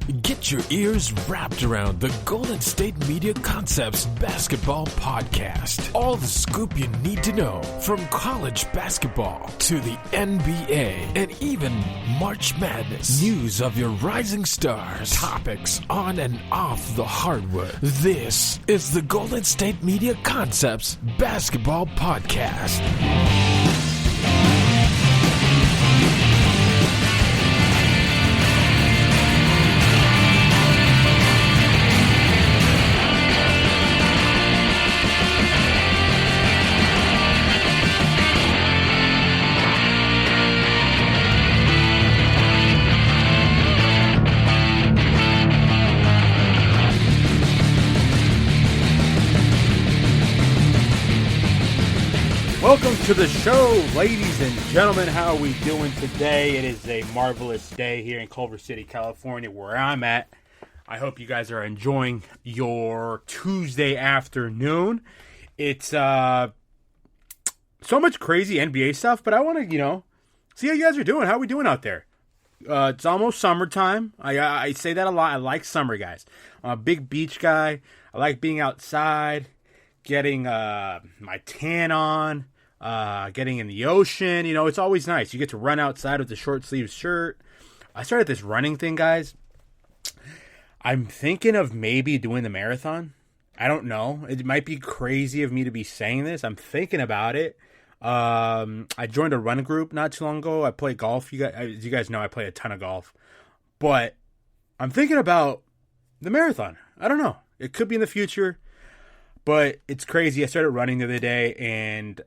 Get your ears wrapped around the Golden State Media Concepts Basketball Podcast. All the scoop you need to know, from college basketball to the NBA and even March Madness. News of your rising stars, topics on and off the hardwood. This is the Golden State Media Concepts Basketball Podcast. Welcome to the show, ladies and gentlemen. How are we doing today? It is a marvelous day here in Culver City, California, where I'm at. I hope you guys are enjoying your Tuesday afternoon. It's so much crazy NBA stuff, but I want to, see how you guys are doing. How are we doing out there? It's almost summertime. I say that a lot. I like summer, guys. I'm a big beach guy. I like being outside, getting my tan on. Getting in the ocean, it's always nice. You get to run outside with a short sleeve shirt. I started this running thing, guys. I'm thinking of maybe doing the marathon. I don't know. It might be crazy of me to be saying this. I'm thinking about it. I joined a run group not too long ago. I play golf. As you guys know, I play a ton of golf. But I'm thinking about the marathon. I don't know. It could be in the future. But it's crazy. I started running the other day, and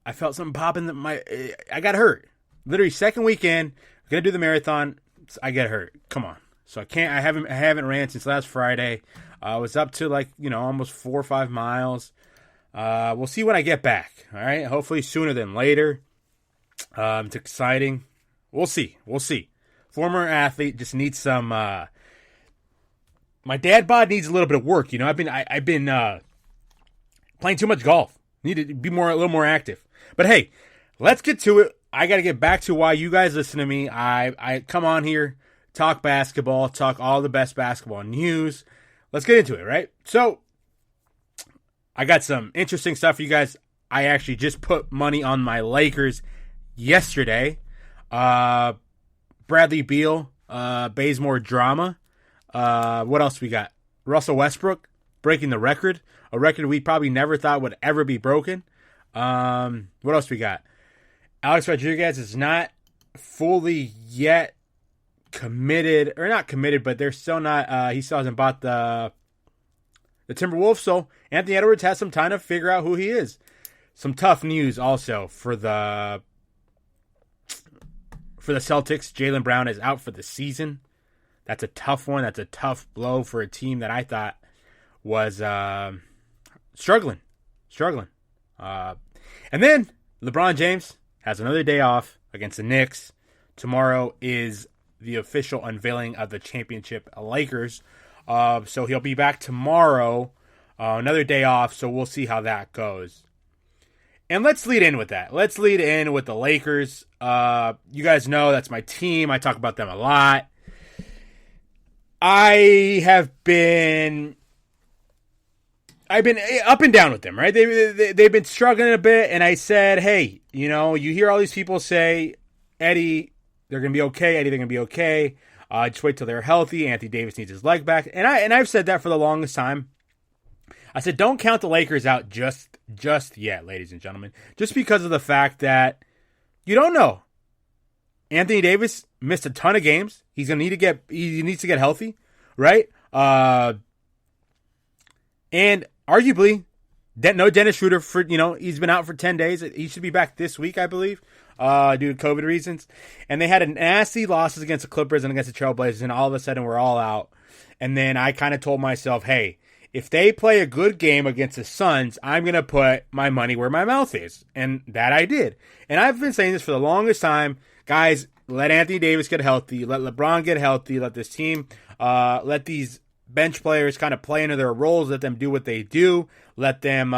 I felt something pop in I got hurt. Literally second weekend, I'm gonna do the marathon. I get hurt. Come on. So I haven't ran since last Friday. I was up to almost 4 or 5 miles. We'll see when I get back. All right. Hopefully sooner than later. It's exciting. We'll see. Former athlete just needs some. My dad bod needs a little bit of work. I've been playing too much golf. Need to be a little more active. But hey, let's get to it. I got to get back to why you guys listen to me. I come on here, talk basketball, talk all the best basketball news. Let's get into it, right? So, I got some interesting stuff for you guys. I actually just put money on my Lakers yesterday. Bradley Beal, Bazemore drama. What else we got? Russell Westbrook breaking the record. A record we probably never thought would ever be broken. What else we got? Alex Rodriguez is not fully yet committed, or not committed, but they're still not, he still hasn't bought the Timberwolves, so Anthony Edwards has some time to figure out who he is. Some tough news also for the Celtics. Jaylen Brown is out for the season. That's a tough one. That's a tough blow for a team that I thought was struggling. And then LeBron James has another day off against the Knicks. Tomorrow is the official unveiling of the championship Lakers. So he'll be back tomorrow. Another day off, so we'll see how that goes. And let's lead in with that. Let's lead in with the Lakers. You guys know that's my team. I talk about them a lot. I've been up and down with them, right? They've been struggling a bit, and I said, hey, you hear all these people say, Eddie, they're going to be okay. Eddie, they're going to be okay. Just wait till they're healthy. Anthony Davis needs his leg back. And I've said that for the longest time. I said, don't count the Lakers out just yet, ladies and gentlemen. Just because of the fact that you don't know. Anthony Davis missed a ton of games. He needs to get healthy, right? And arguably, no Dennis Schroeder for, he's been out for 10 days. He should be back this week, I believe, due to COVID reasons. And they had a nasty losses against the Clippers and against the Trailblazers, and all of a sudden we're all out. And then I kind of told myself, hey, if they play a good game against the Suns, I'm going to put my money where my mouth is. And that I did. And I've been saying this for the longest time. Guys, let Anthony Davis get healthy. Let LeBron get healthy. Let this team, let these bench players kind of play into their roles. Let them do what they do. Let them,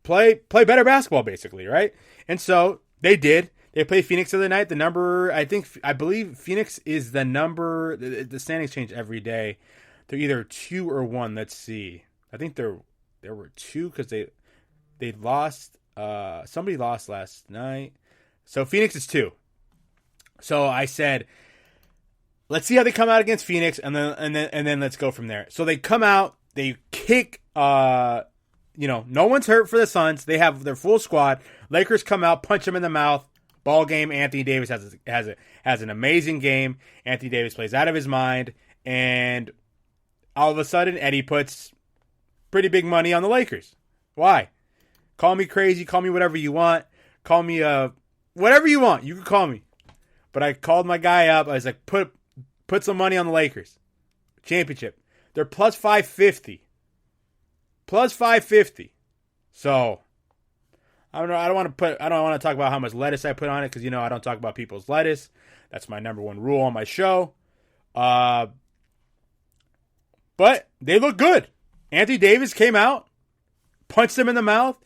play better basketball, basically, right? And so they did. They played Phoenix the other night. I believe Phoenix is the number. The standings change every day. They're either 2 or 1. Let's see. I think there were 2 because they lost. Somebody lost last night. So Phoenix is 2. So I said, let's see how they come out against Phoenix, and then let's go from there. So they come out, they kick. No one's hurt for the Suns. They have their full squad. Lakers come out, punch them in the mouth. Ball game. Anthony Davis has an amazing game. Anthony Davis plays out of his mind, and all of a sudden, Eddie puts pretty big money on the Lakers. Why? Call me crazy. Call me whatever you want. Call me whatever you want. You can call me. But I called my guy up. I was like, put some money on the Lakers. Championship. They're plus 550. Plus 550. So I don't know. I don't want to talk about how much lettuce I put on it because I don't talk about people's lettuce. That's my number one rule on my show. But they look good. Anthony Davis came out, punched him in the mouth.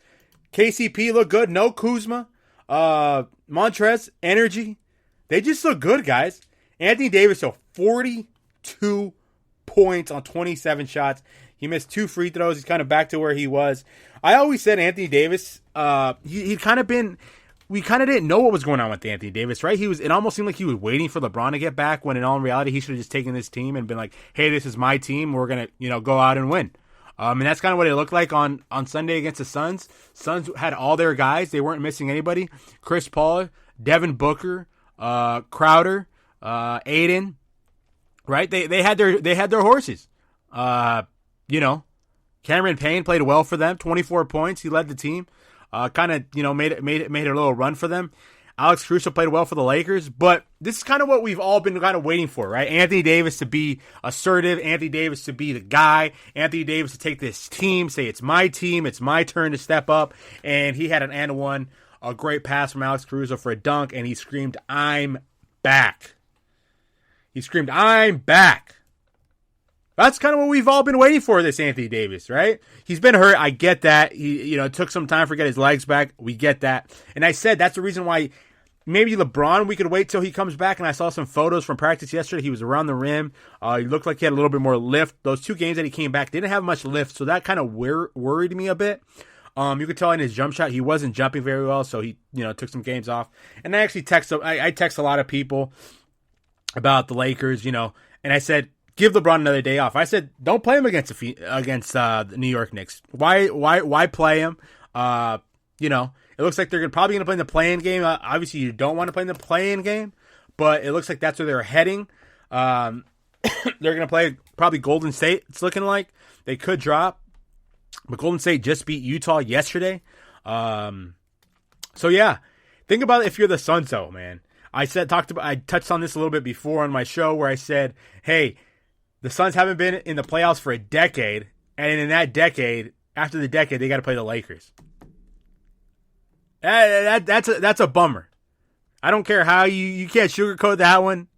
KCP looked good. No Kuzma. Montrezl, energy. They just look good, guys. Anthony Davis, 42 points on 27 shots. He missed 2 free throws. He's kind of back to where he was. I always said Anthony Davis, we kind of didn't know what was going on with Anthony Davis, right? It almost seemed like he was waiting for LeBron to get back when in all reality he should have just taken this team and been like, hey, this is my team. We're going to, go out and win. And that's kind of what it looked like on Sunday against the Suns. Suns had all their guys. They weren't missing anybody. Chris Paul, Devin Booker, Crowder, Aiden, right? They had their horses. Cameron Payne played well for them. 24 points. He led the team. Kind of, made a little run for them. Alex Crusoe played well for the Lakers, but this is kind of what we've all been kind of waiting for, right? Anthony Davis to be assertive, Anthony Davis to be the guy, Anthony Davis to take this team, say it's my team, it's my turn to step up, and he had an and one, a great pass from Alex Crusoe for a dunk, and he screamed, "I'm back." He screamed, "I'm back." That's kind of what we've all been waiting for, this Anthony Davis, right? He's been hurt. I get that. He, it took some time for get his legs back. We get that. And I said that's the reason why maybe LeBron, we could wait till he comes back. And I saw some photos from practice yesterday. He was around the rim. He looked like he had a little bit more lift. Those 2 games that he came back didn't have much lift, so that kind of worried me a bit. You could tell in his jump shot he wasn't jumping very well, so he took some games off. And I actually text a lot of people about the Lakers, and I said, give LeBron another day off. I said, don't play him against the New York Knicks. Why play him? It looks like they're probably going to play in the play-in game. Obviously, you don't want to play in the play-in game, but it looks like that's where they're heading. They're going to play probably Golden State. It's looking like they could drop, but Golden State just beat Utah yesterday. So yeah, think about it if you're the Suns, though, man. I touched on this a little bit before on my show where I said, hey, the Suns haven't been in the playoffs for a decade, and in that decade, after the decade, they got to play the Lakers. That's a bummer. I don't care how you can't sugarcoat that one.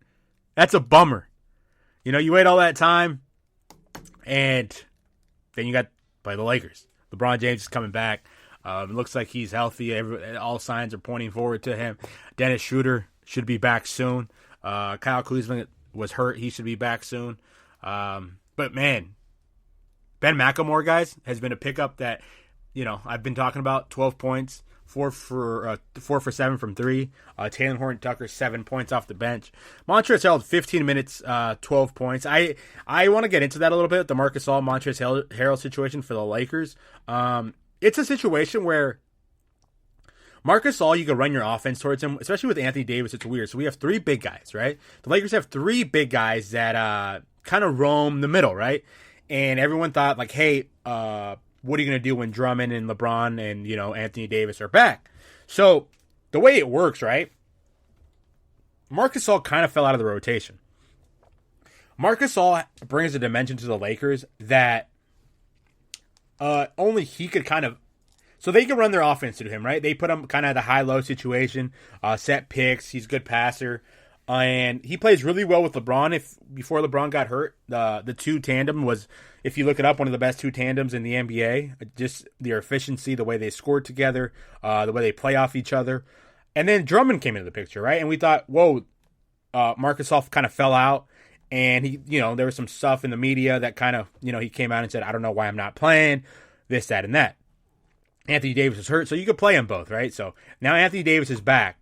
That's a bummer. You wait all that time, and then you got to play the Lakers. LeBron James is coming back. It looks like he's healthy. All signs are pointing forward to him. Dennis Schroeder should be back soon. Kyle Kuzma was hurt. He should be back soon. But man, Ben McLemore, guys, has been a pickup that, I've been talking about. 12 points, 4 for 7 from 3. Taylor Horton-Tucker, 7 points off the bench. Montrezl held 15 minutes, 12 points. I want to get into that a little bit, the Marc Gasol, Montrezl Harrell situation for the Lakers. It's a situation where Marc Gasol, you can run your offense towards him, especially with Anthony Davis. It's weird. So we have 3 big guys, right? The Lakers have 3 big guys that kind of roam the middle, right? And everyone thought, like, hey, what are you going to do when Drummond and LeBron and, Anthony Davis are back? So the way it works, right? Marc Gasol kind of fell out of the rotation. Marc Gasol brings a dimension to the Lakers that only he could kind of. So they can run their offense to him, right? They put him kind of at the high-low situation, set picks. He's a good passer. And he plays really well with LeBron. Before LeBron got hurt, the 2 tandem was, if you look it up, one of the best 2 tandems in the NBA. Just their efficiency, the way they scored together, the way they play off each other. And then Drummond came into the picture, right? And we thought, whoa, Marc Gasol kind of fell out. And he, there was some stuff in the media that kind of, he came out and said, I don't know why I'm not playing, this, that, and that. Anthony Davis is hurt, so you could play them both, right? So now Anthony Davis is back.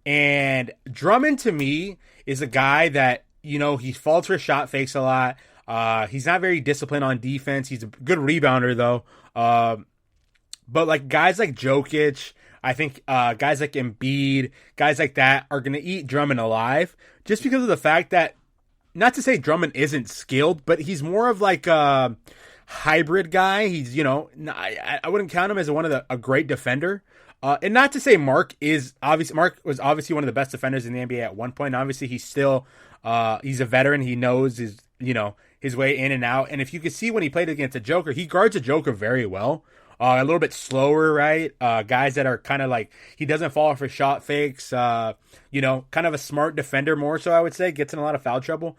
And Drummond, to me, is a guy that, he falls for shot fakes a lot. He's not very disciplined on defense. He's a good rebounder, though. But like guys like Jokic, I think guys like Embiid, guys like that are going to eat Drummond alive just because of the fact that, not to say Drummond isn't skilled, but he's more of like a hybrid guy. He's, I wouldn't count him as a great defender. And not to say Mark was obviously one of the best defenders in the NBA at one point. Obviously, he's still, he's a veteran. He knows his way in and out. And if you could see when he played against a Joker, he guards a Joker very well. A little bit slower, right? Guys that are kind of like, he doesn't fall for shot fakes, kind of a smart defender more so, I would say, gets in a lot of foul trouble.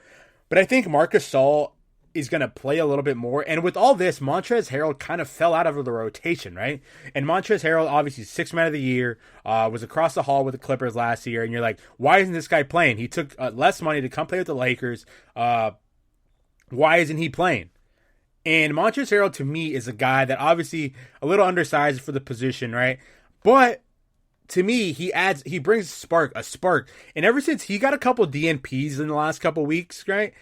But I think Marc Gasol is going to play a little bit more. And with all this, Montrezl Harrell kind of fell out of the rotation, right? And Montrezl Harrell, obviously, 6th man of the year, was across the hall with the Clippers last year. And you're like, why isn't this guy playing? He took less money to come play with the Lakers. Why isn't he playing? And Montrezl Harrell, to me, is a guy that obviously a little undersized for the position, right? But to me, he brings a spark. And ever since he got a couple DNPs in the last couple weeks, right?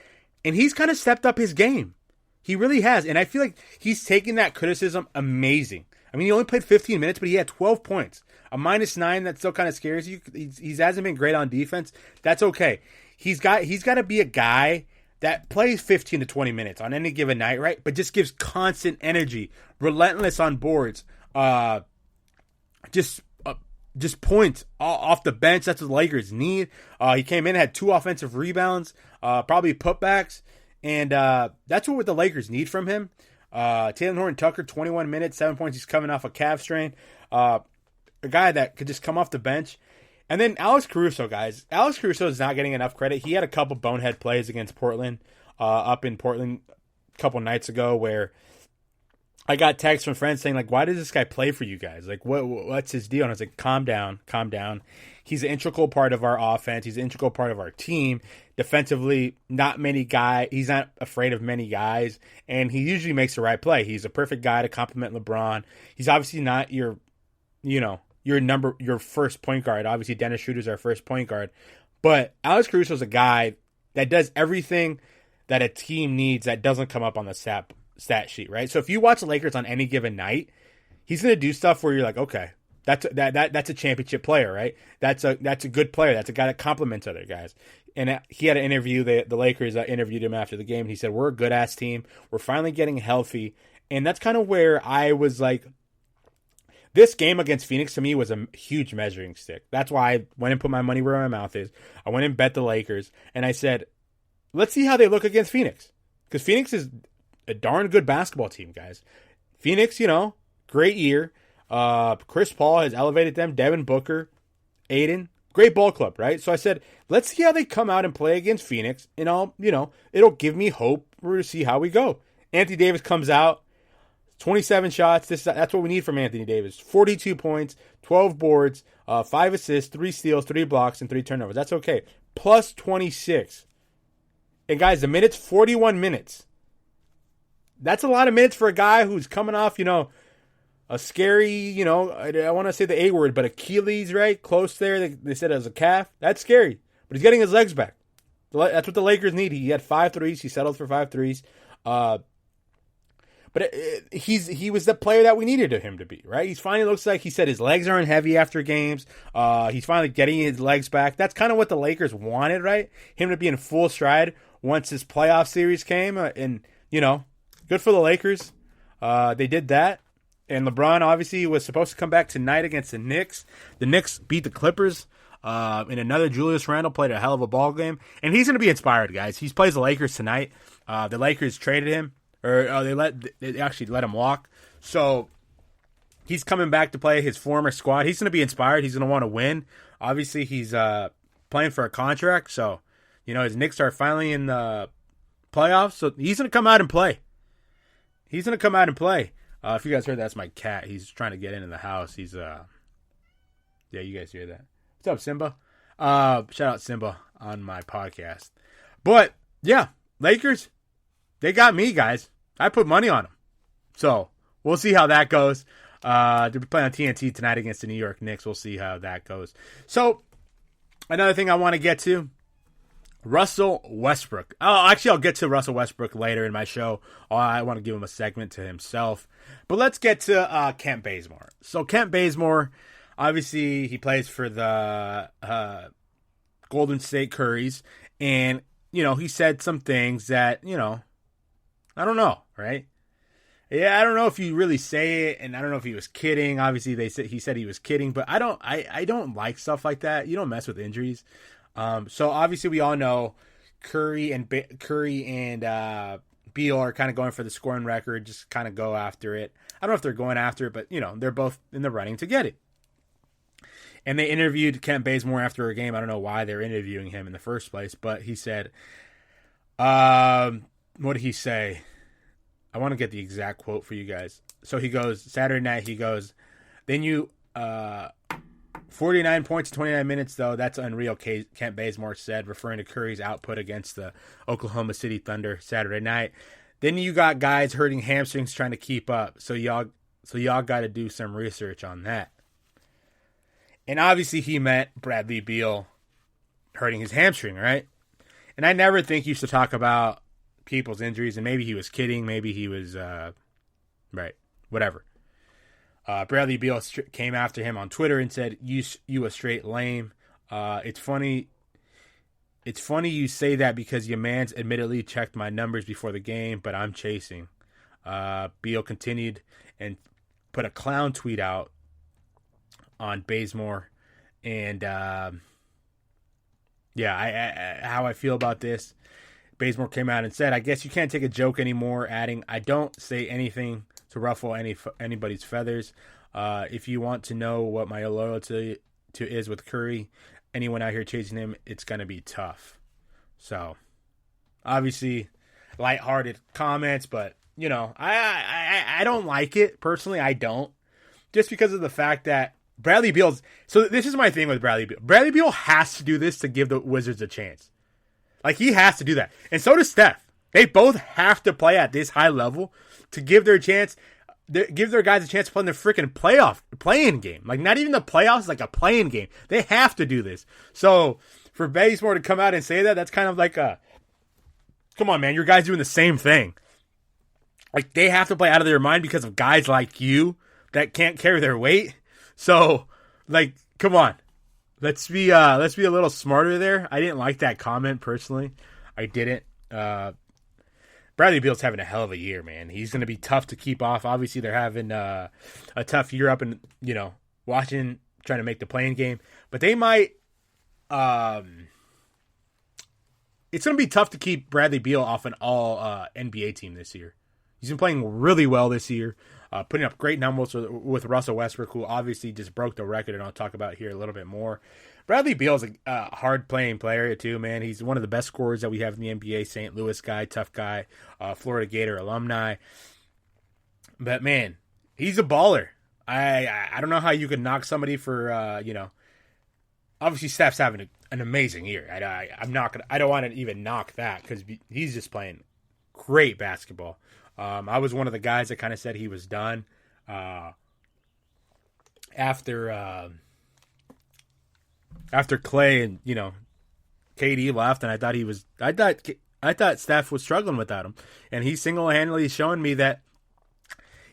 And he's kind of stepped up his game. He really has. And I feel like he's taken that criticism amazing. I mean, he only played 15 minutes, but he had 12 points. A -9 that still kind of scares you. He hasn't been great on defense. That's okay. He's got to be a guy that plays 15 to 20 minutes on any given night, right? But just gives constant energy, relentless on boards, just points off the bench. That's what the Lakers need. He came in, had 2 offensive rebounds, probably putbacks, and that's what the Lakers need from him. Taylor Horton-Tucker, 21 minutes, 7 points. He's coming off a calf strain. A guy that could just come off the bench. And then Alex Crusoe, guys. Alex Crusoe is not getting enough credit. He had a couple bonehead plays against Portland, up in Portland a couple nights ago, where I got texts from friends saying, like, why does this guy play for you guys? Like, what's his deal? And I was like, calm down. He's an integral part of our offense. He's an integral part of our team. Defensively, he's not afraid of many guys, and he usually makes the right play. He's a perfect guy to complement LeBron. He's obviously not your first point guard. Obviously, Dennis Schroeder's our first point guard. But Alex Caruso is a guy that does everything that a team needs that doesn't come up on the stat sheet, right? So if you watch the Lakers on any given night, he's going to do stuff where you're like, okay, that's a championship player, right? That's a good player. That's a guy that complements other guys. And he had an interview. The Lakers interviewed him after the game, and he said, we're a good-ass team. We're finally getting healthy. And that's kind of where I was like, this game against Phoenix to me was a huge measuring stick. That's why I went and put my money where my mouth is. I went and bet the Lakers, and I said, let's see how they look against Phoenix. Because Phoenix is a darn good basketball team, guys. Phoenix, great year. Chris Paul has elevated them. Devin Booker, Aiden, great ball club, right? So I said, let's see how they come out and play against Phoenix, and it'll give me hope to see how we go. Anthony Davis comes out, 27 shots. That's what we need from Anthony Davis. 42 points, 12 boards, 5 assists, 3 steals, 3 blocks, and 3 turnovers. That's okay. Plus 26. And guys, the minutes, 41 minutes. That's a lot of minutes for a guy who's coming off, a scary, I want to say the A word, but Achilles, right? Close there. They said it was a calf. That's scary. But he's getting his legs back. That's what the Lakers need. He had 5 threes. He settled for 5 threes. But he was the player that we needed him to be, right? He's finally looks like, he said his legs aren't heavy after games. He's finally getting his legs back. That's kind of what the Lakers wanted, right? Him to be in full stride once his playoff series came. And, good for the Lakers. They did that. And LeBron obviously was supposed to come back tonight against the Knicks. The Knicks beat the Clippers. And another Julius Randle played a hell of a ball game. And he's going to be inspired, guys. He plays the Lakers tonight. The Lakers traded him. Or they actually let him walk. So he's coming back to play his former squad. He's going to be inspired. He's going to want to win. Obviously, he's playing for a contract. So, his Knicks are finally in the playoffs. So he's going to come out and play. If you guys heard, that's my cat. He's trying to get into the house. He's, yeah, you guys hear that. What's up, Simba? Shout out Simba on my podcast. But, yeah, Lakers, they got me, guys. I put money on them. So, we'll see how that goes. They'll be playing on TNT tonight against the New York Knicks. We'll see how that goes. So, another thing I want to get to, Russell Westbrook. Oh, actually, I'll get to Russell Westbrook later in my show. I want to give him a segment to himself. But let's get to Kent Bazemore. So, Kent Bazemore, obviously, he plays for the Golden State Curries. And, you know, he said some things that, you know, I don't know, right? Yeah, I don't know if you really say it, and I don't know if he was kidding. Obviously, he said he was kidding, but I don't like stuff like that. You don't mess with injuries. So obviously, we all know Curry and Beal are kind of going for the scoring record, just kind of go after it. I don't know if they're going after it, but you know they're both in the running to get it. And they interviewed Kent Bazemore after a game. I don't know why they're interviewing him in the first place, but he said, what did he say? I want to get the exact quote for you guys. So he goes, Saturday night, he goes, then you, 49 points in 29 minutes, though, that's unreal, Kent Bazemore said, referring to Curry's output against the Oklahoma City Thunder Saturday night. Then you got guys hurting hamstrings trying to keep up, so y'all got to do some research on that. And obviously he meant Bradley Beal hurting his hamstring, right? And I never think you should talk about people's injuries, and maybe he was kidding, maybe he was right, whatever. Bradley Beal came after him on Twitter and said, you a straight lame. It's funny you say that because your man's admittedly checked my numbers before the game, but I'm chasing. Beal continued and put a clown tweet out on Bazemore, and how I feel about this. Bazemore came out and said, I guess you can't take a joke anymore, adding, I don't say anything to ruffle anybody's feathers. If you want to know what my loyalty to is with Curry, anyone out here chasing him, it's going to be tough. So, obviously, lighthearted comments, but, you know, I don't like it. Personally, I don't. Just because of the fact that Bradley Beal's... So, this is my thing with Bradley Beal. Bradley Beal has to do this to give the Wizards a chance. Like, he has to do that. And so does Steph. They both have to play at this high level to give their guys a chance to play in the freaking play-in game. Like, not even the playoffs, like a play-in game. They have to do this. So, for Bazemore to come out and say that, that's kind of like come on, man, your guys doing the same thing. Like, they have to play out of their mind because of guys like you that can't carry their weight. So, like, come on. Let's be a little smarter there. I didn't like that comment personally. I didn't. Bradley Beal's having a hell of a year, man. He's going to be tough to keep off. Obviously, they're having a tough year up in, you know, Washington, trying to make the play-in game. But they might. It's going to be tough to keep Bradley Beal off an all NBA team this year. He's been playing really well this year. Putting up great numbers with Russell Westbrook, who obviously just broke the record, and I'll talk about here a little bit more. Bradley Beal's a hard-playing player, too, man. He's one of the best scorers that we have in the NBA, St. Louis guy, tough guy, Florida Gator alumni. But, man, he's a baller. I don't know how you could knock somebody for, you know, obviously Steph's having an amazing year. I don't want to even knock that because he's just playing great basketball. I was one of the guys that kind of said he was done after Clay and, you know, KD left, and I thought Steph was struggling without him, and he's single-handedly showing me that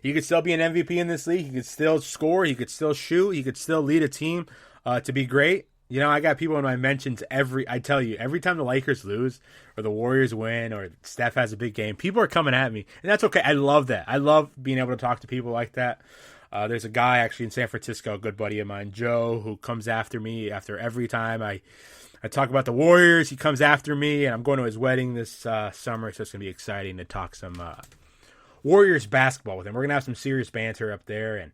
he could still be an MVP in this league. He could still score. He could still shoot. He could still lead a team to be great. You know, I got people in my mentions every time the Lakers lose or the Warriors win or Steph has a big game, people are coming at me. And that's okay. I love that. I love being able to talk to people like that. There's a guy actually in San Francisco, a good buddy of mine, Joe, who comes after me after every time I talk about the Warriors. He comes after me, and I'm going to his wedding this summer, so it's going to be exciting to talk some Warriors basketball with him. We're going to have some serious banter up there, and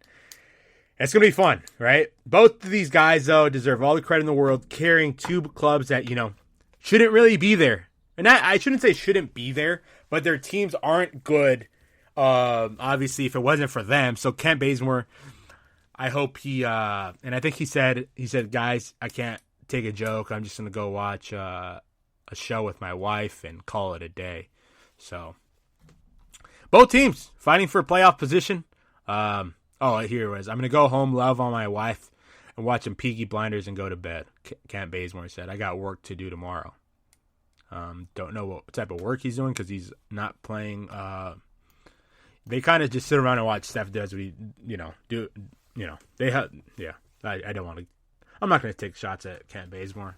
it's going to be fun, right? Both of these guys, though, deserve all the credit in the world, carrying two clubs that, you know, shouldn't really be there. And I shouldn't say shouldn't be there, but their teams aren't good, obviously, if it wasn't for them. So Kent Bazemore, I hope he and I think he said, guys, I can't take a joke. I'm just gonna go watch a show with my wife and call it a day. So both teams fighting for a playoff position. Here it was. I'm gonna go home, love on my wife, and watch some Peaky Blinders and go to bed. Kent Bazemore said, I got work to do tomorrow. Don't know what type of work he's doing because he's not playing. They kind of just sit around and watch Steph does what he, do. They have, I don't want to. I'm not going to take shots at Kent Bazemore.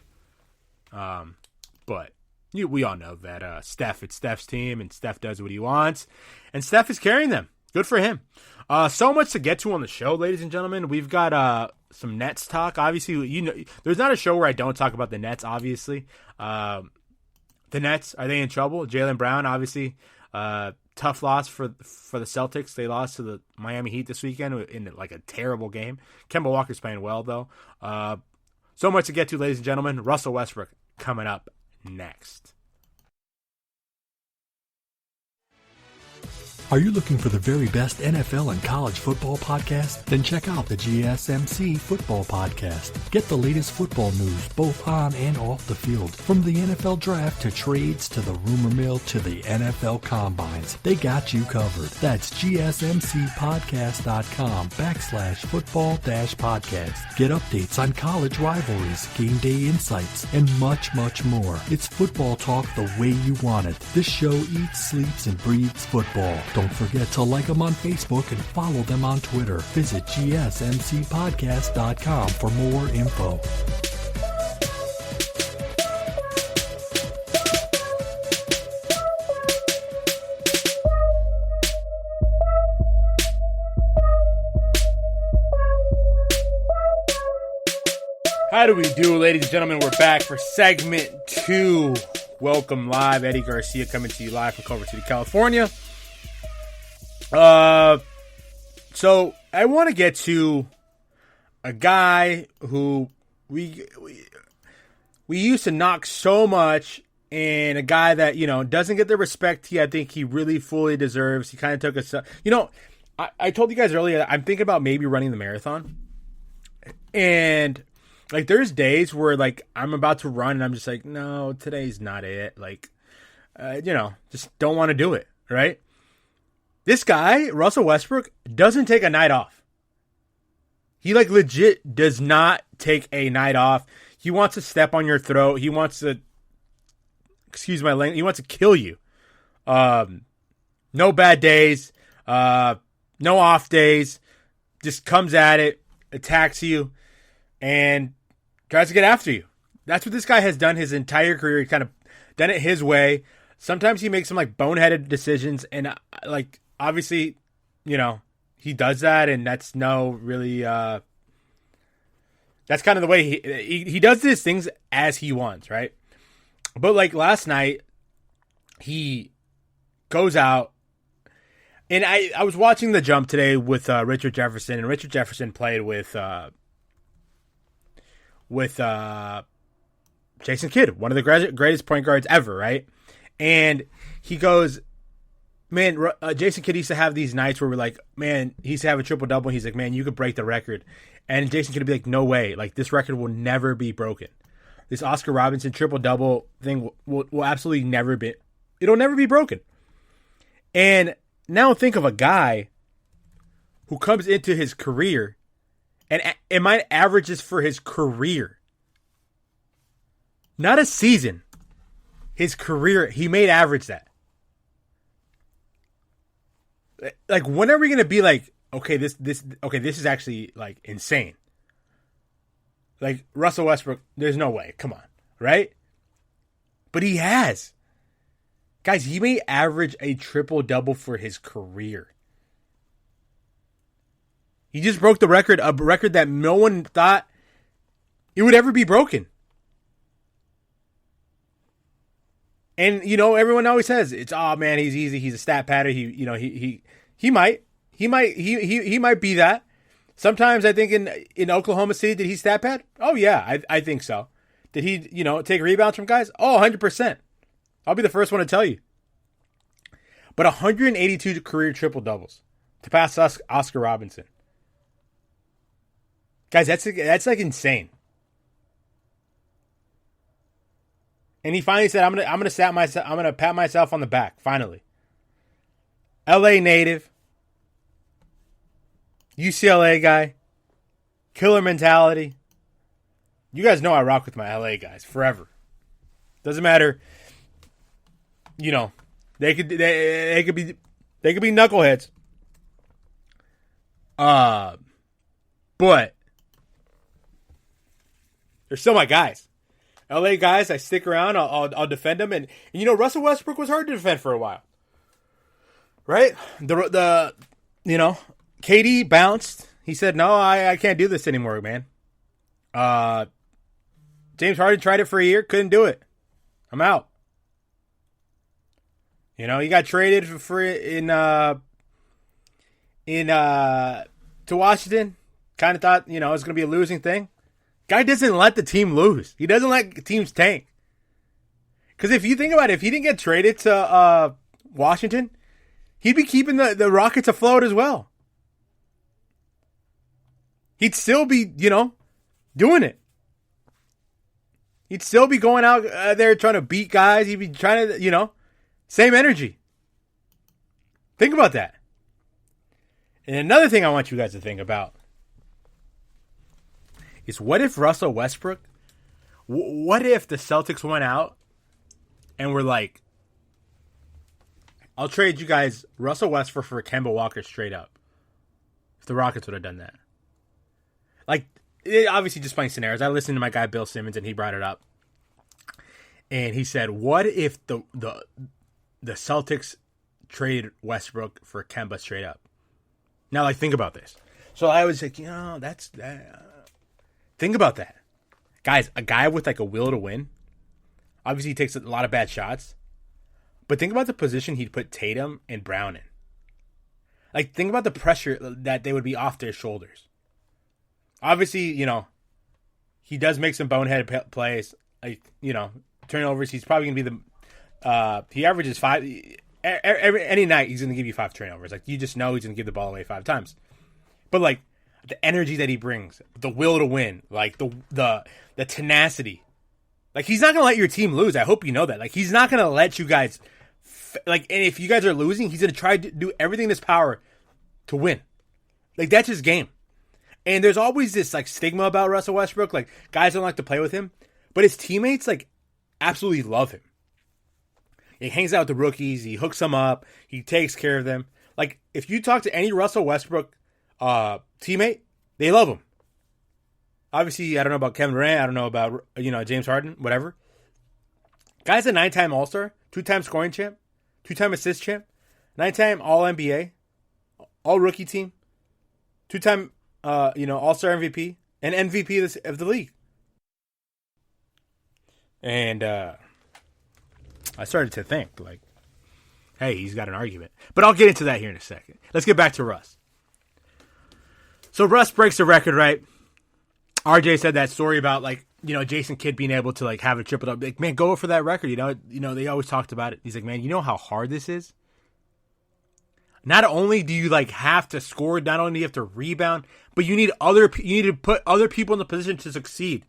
But we all know that it's Steph's team, and Steph does what he wants, and Steph is carrying them. Good for him. So much to get to on the show, ladies and gentlemen. We've got some Nets talk. Obviously, there's not a show where I don't talk about the Nets. Obviously, the Nets, are they in trouble? Jaylen Brown, obviously, tough loss for the Celtics. They lost to the Miami Heat this weekend in like a terrible game. Kemba Walker's playing well though. So much to get to, ladies and gentlemen. Russell Westbrook coming up next. Are you looking for the very best NFL and college football podcast? Then check out the GSMC Football Podcast. Get the latest football news both on and off the field. From the NFL Draft to trades to the rumor mill to the NFL Combines. They got you covered. That's GSMCpodcast.com/football-podcast. Get updates on college rivalries, game day insights, and much, much more. It's football talk the way you want it. This show eats, sleeps, and breathes football. Don't forget to like them on Facebook and follow them on Twitter. Visit GSMCpodcast.com for more info. How do we do, ladies and gentlemen? We're back for segment 2. Welcome live. Eddie Garcia coming to you live from Culver City, California. So I want to get to a guy who we used to knock so much, and a guy that, doesn't get the respect I think he really fully deserves. He kind of took a, I told you guys earlier, I'm thinking about maybe running the marathon, and like, there's days where like I'm about to run and I'm just like, no, today's not it. Like, just don't want to do it. Right. This guy, Russell Westbrook, doesn't take a night off. He, like, legit does not take a night off. He wants to step on your throat. He wants to, excuse my language, he wants to kill you. No bad days. No off days. Just comes at it, attacks you, and tries to get after you. That's what this guy has done his entire career. He kind of done it his way. Sometimes he makes some, like, boneheaded decisions, and, like, obviously, he does that, and that's that's kind of the way he does these things as he wants, right? But like last night, he goes out, and I was watching The Jump today with Richard Jefferson, and Richard Jefferson played with Jason Kidd, one of the greatest point guards ever, right? And he goes, man, Jason Kidd used to have these nights where we're like, man, he used to have a triple-double. He's like, man, you could break the record. And Jason Kidd would be like, no way. Like, this record will never be broken. This Oscar Robertson triple-double thing will absolutely never be. It'll never be broken. And now think of a guy who comes into his career, and my averages for his career, not a season, his career, he made average that. Like, when are we going to be like, okay, this is actually, like, insane. Like, Russell Westbrook, there's no way. Come on. Right? But he has. Guys, he may average a triple-double for his career. He just broke the record, a record that no one thought it would ever be broken. And, everyone always says, it's, oh, man, he's easy. He's a stat padder. He might be that. Sometimes I think in Oklahoma City, did he stat pad? Oh, yeah, I think so. Did he, take rebounds from guys? Oh, 100%. I'll be the first one to tell you. But 182 career triple-doubles to pass Oscar Robertson. Guys, that's like insane. And he finally said, I'm gonna pat myself on the back, finally. LA native, UCLA guy, killer mentality. You guys know I rock with my LA guys forever. Doesn't matter. You know, they could be knuckleheads. But they're still my guys. LA guys, I stick around. I'll defend them. And you know, Russell Westbrook was hard to defend for a while, right? The KD bounced. He said, "No, I can't do this anymore, man." James Harden tried it for a year, couldn't do it. I'm out. You know, he got traded to Washington. Kind of thought, you know, it was going to be a losing thing. Guy doesn't let the team lose. He doesn't let teams tank. Because if you think about it, if he didn't get traded to Washington, he'd be keeping the Rockets afloat as well. He'd still be, you know, doing it. He'd still be going out there trying to beat guys. He'd be trying to, you know, same energy. Think about that. And another thing I want you guys to think about is what if Russell Westbrook, what if the Celtics went out and were like, I'll trade you guys Russell Westbrook for Kemba Walker straight up. If the Rockets would have done that. Like, obviously just playing scenarios. I listened to my guy Bill Simmons and he brought it up. And he said, what if the Celtics traded Westbrook for Kemba straight up? Now, like, think about this. So I was like, you know, think about that. Guys, a guy with like a will to win. Obviously, he takes a lot of bad shots. But think about the position he'd put Tatum and Brown in. Like, think about the pressure that they would be off their shoulders. Obviously, you know, he does make some bonehead plays. Like, you know, turnovers. He's probably going to be he averages 5. Any night, he's going to give you 5 turnovers. Like, you just know he's going to give the ball away 5 times. But, like, the energy that he brings, the will to win, like, the tenacity. Like, he's not going to let your team lose. I hope you know that. Like, he's not going to let you guys, and if you guys are losing, he's going to try to do everything in his power to win. Like, that's his game. And there's always this, like, stigma about Russell Westbrook. Like, guys don't like to play with him. But his teammates, like, absolutely love him. He hangs out with the rookies. He hooks them up. He takes care of them. Like, if you talk to any Russell Westbrook teammate, they love him. Obviously, I don't know about Kevin Durant. I don't know about, you know, James Harden, whatever. Guy's a 9-time All-Star, 2-time scoring champ, 2-time assist champ, 9-time All-NBA, All-Rookie team, 2-time, All-Star MVP, and MVP of the league. And I started to think, like, hey, he's got an argument. But I'll get into that here in a second. Let's get back to Russ. So Russ breaks the record, right? RJ said that story about, like, you know, Jason Kidd being able to, like, have a triple double. Like, man, go for that record. You know, they always talked about it. He's like, man, you know how hard this is? Not only do you, like, have to score, not only do you have to rebound, but you need to put other people in the position to succeed.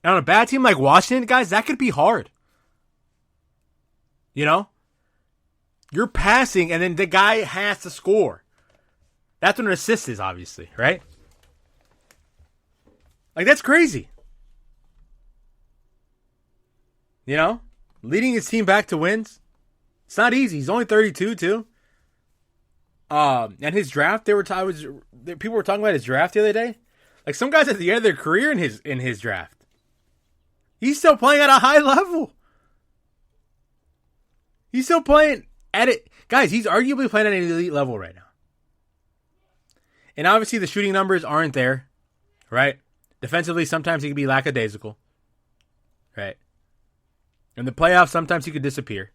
And on a bad team like Washington, guys, that could be hard. You know? You're passing, and then the guy has to score. That's what an assist is, obviously, right? Like, that's crazy. You know? Leading his team back to wins. It's not easy. He's only 32, too. And his draft, people were talking about his draft the other day. Like, some guys at the end of their career in his draft. He's still playing at a high level. He's still playing at it. Guys, he's arguably playing at an elite level right now. And obviously the shooting numbers aren't there, right? Defensively, sometimes he can be lackadaisical, right? In the playoffs, sometimes he could disappear.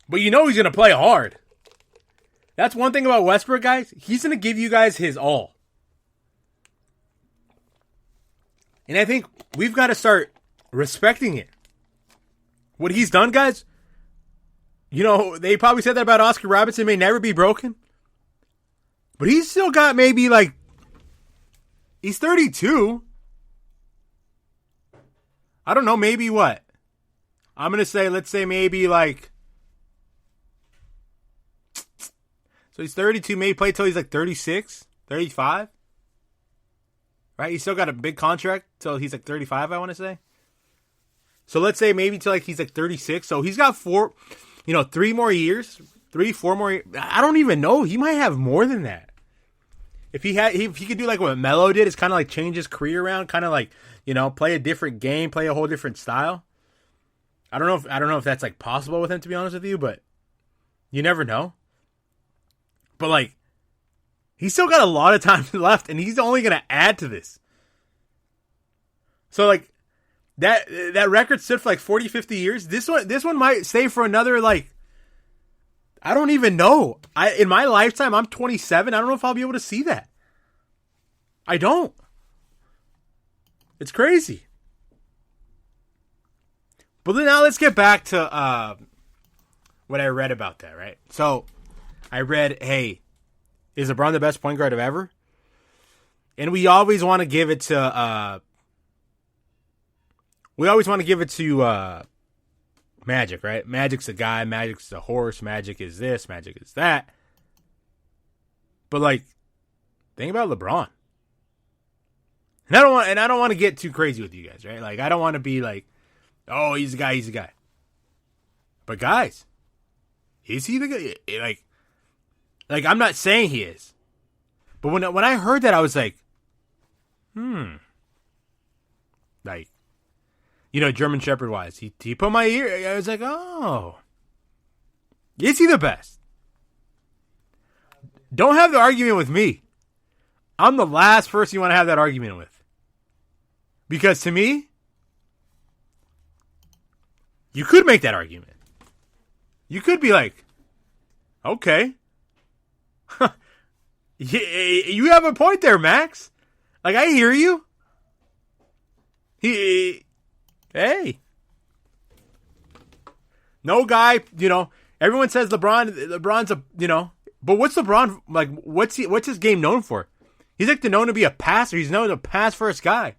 But you know he's going to play hard. That's one thing about Westbrook, guys. He's going to give you guys his all. And I think we've got to start respecting it. What he's done, guys, you know, they probably said that about Oscar Robertson, may never be broken. But he's still got maybe like He's 32. I don't know, maybe what? I'm going to say, let's say maybe like... So he's 32, maybe play till he's like 36, 35. Right? He's still got a big contract till he's like 35, I want to say. So let's say maybe till like he's like 36. So he's got 3 more years, 4 more years. I don't even know. He might have more than that. If he could do like what Melo did, is kind of like change his career around, kind of like, play a different game, play a whole different style. I don't know if that's like possible with him, to be honest with you, but you never know. But like, he's still got a lot of time left, and he's only going to add to this. So like, that record stood for like 40, 50 years. This one might stay for another, like, I don't even know. In my lifetime, I'm 27. I don't know if I'll be able to see that. I don't. It's crazy. But then now let's get back to what I read about that, right? So I read, hey, is LeBron the best point guard of ever? And we always want to give it to Magic, right? Magic's a guy, Magic's a horse, Magic is this, Magic is that. But like, think about LeBron. And I don't want to get too crazy with you guys, right? Like, I don't want to be like, oh, he's a guy. But guys, is he the guy? Like I'm not saying he is. But when I heard that, I was like, like, German Shepherd wise, he put my ear. I was like, oh, is he the best? Don't have the argument with me. I'm the last person you want to have that argument with. Because to me, you could make that argument. You could be like, okay. You have a point there, Max. Like, I hear you. Hey. No guy, everyone says LeBron's a, but what's LeBron, like, what's his game known for? He's like known to be a passer. He's known as a pass first guy.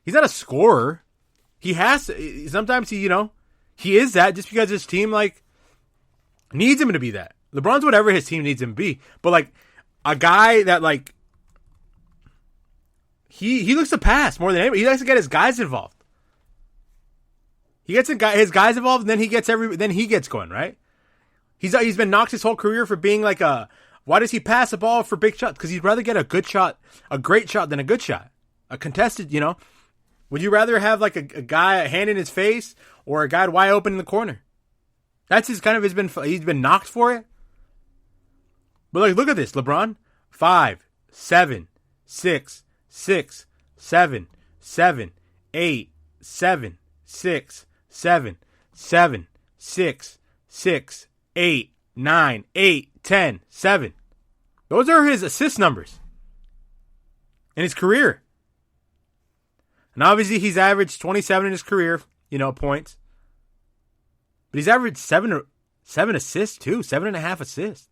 He's not a scorer. He has to, sometimes he is that just because his team, like, needs him to be that. LeBron's whatever his team needs him to be. But, like, a guy that, like, he looks to pass more than anybody. He likes to get his guys involved. He gets his guys involved, and then he gets going, right? He's been knocked his whole career for being like why does he pass the ball for big shots? Because he'd rather get a great shot than a good shot. A contested, Would you rather have like a guy, a hand in his face, or a guy wide open in the corner? That's he's been knocked for it. But like, look at this, LeBron, 5, 7, 6, 6, 7, 7, 8, 7, 6, 7, 7, 6, 6, 8, 9, 8, 10, 7. Those are his assist numbers in his career. And obviously he's averaged 27 in his career, points. But he's averaged 7 assists too, 7.5 assists.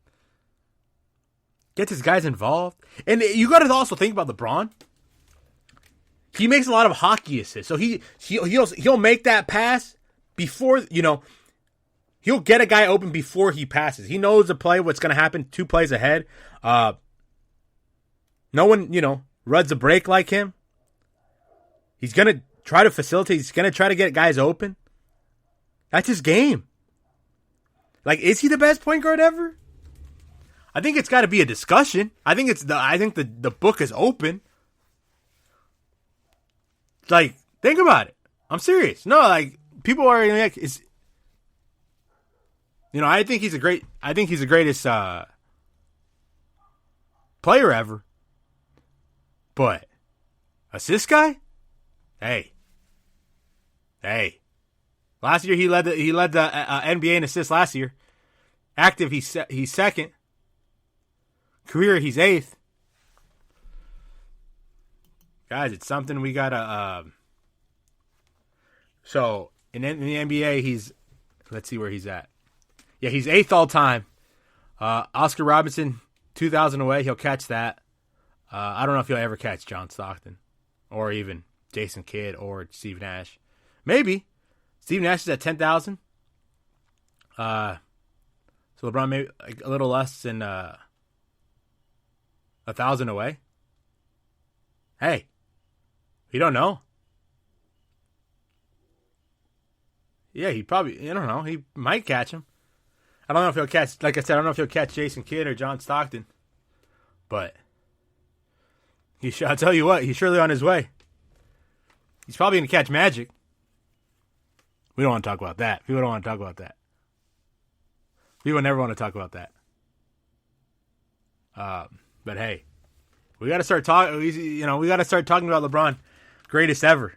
Gets his guys involved. And you got to also think about LeBron. He makes a lot of hockey assists. So he'll make that pass before, he'll get a guy open before he passes. He knows the play, what's going to happen 2 plays ahead. No one, runs a break like him. He's going to try to facilitate. He's going to try to get guys open. That's his game. Like, is he the best point guard ever? I think it's got to be a discussion. I think the book is open. Like, think about it. I'm serious. No, like, people are like, I think he's the greatest player ever. But assist guy? Hey. Last year he led the NBA in assists last year. Active he's second. Career he's 8th. Guys, it's something we gotta. So in the NBA, let's see where he's at. Yeah, he's 8th all time. Oscar Robertson, 2,000 away. He'll catch that. I don't know if you'll ever catch John Stockton or even Jason Kidd or Steve Nash. Maybe. Steve Nash is at 10,000. So LeBron maybe like a little less than 1,000 away. Hey, you don't know. Yeah, I don't know. He might catch him. I don't know if he'll catch, like I said, I don't know if he'll catch Jason Kidd or John Stockton. But I'll tell you what, he's surely on his way. He's probably going to catch Magic. We don't want to talk about that. People don't want to talk about that. People never want to talk about that. But hey, we got to start talking. We got to start talking about LeBron, greatest ever.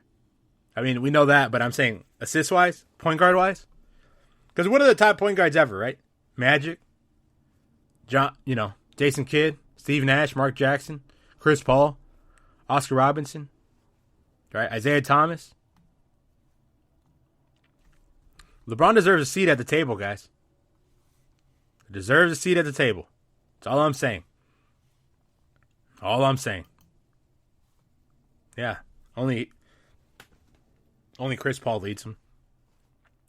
I mean, we know that, but I'm saying assist wise, point guard wise, because what are the top point guards ever, right? Magic, Jason Kidd, Steve Nash, Mark Jackson, Chris Paul, Oscar Robinson, right? Isaiah Thomas. LeBron deserves a seat at the table, guys. He deserves a seat at the table. That's all I'm saying. All I'm saying. Yeah. Only Chris Paul leads him.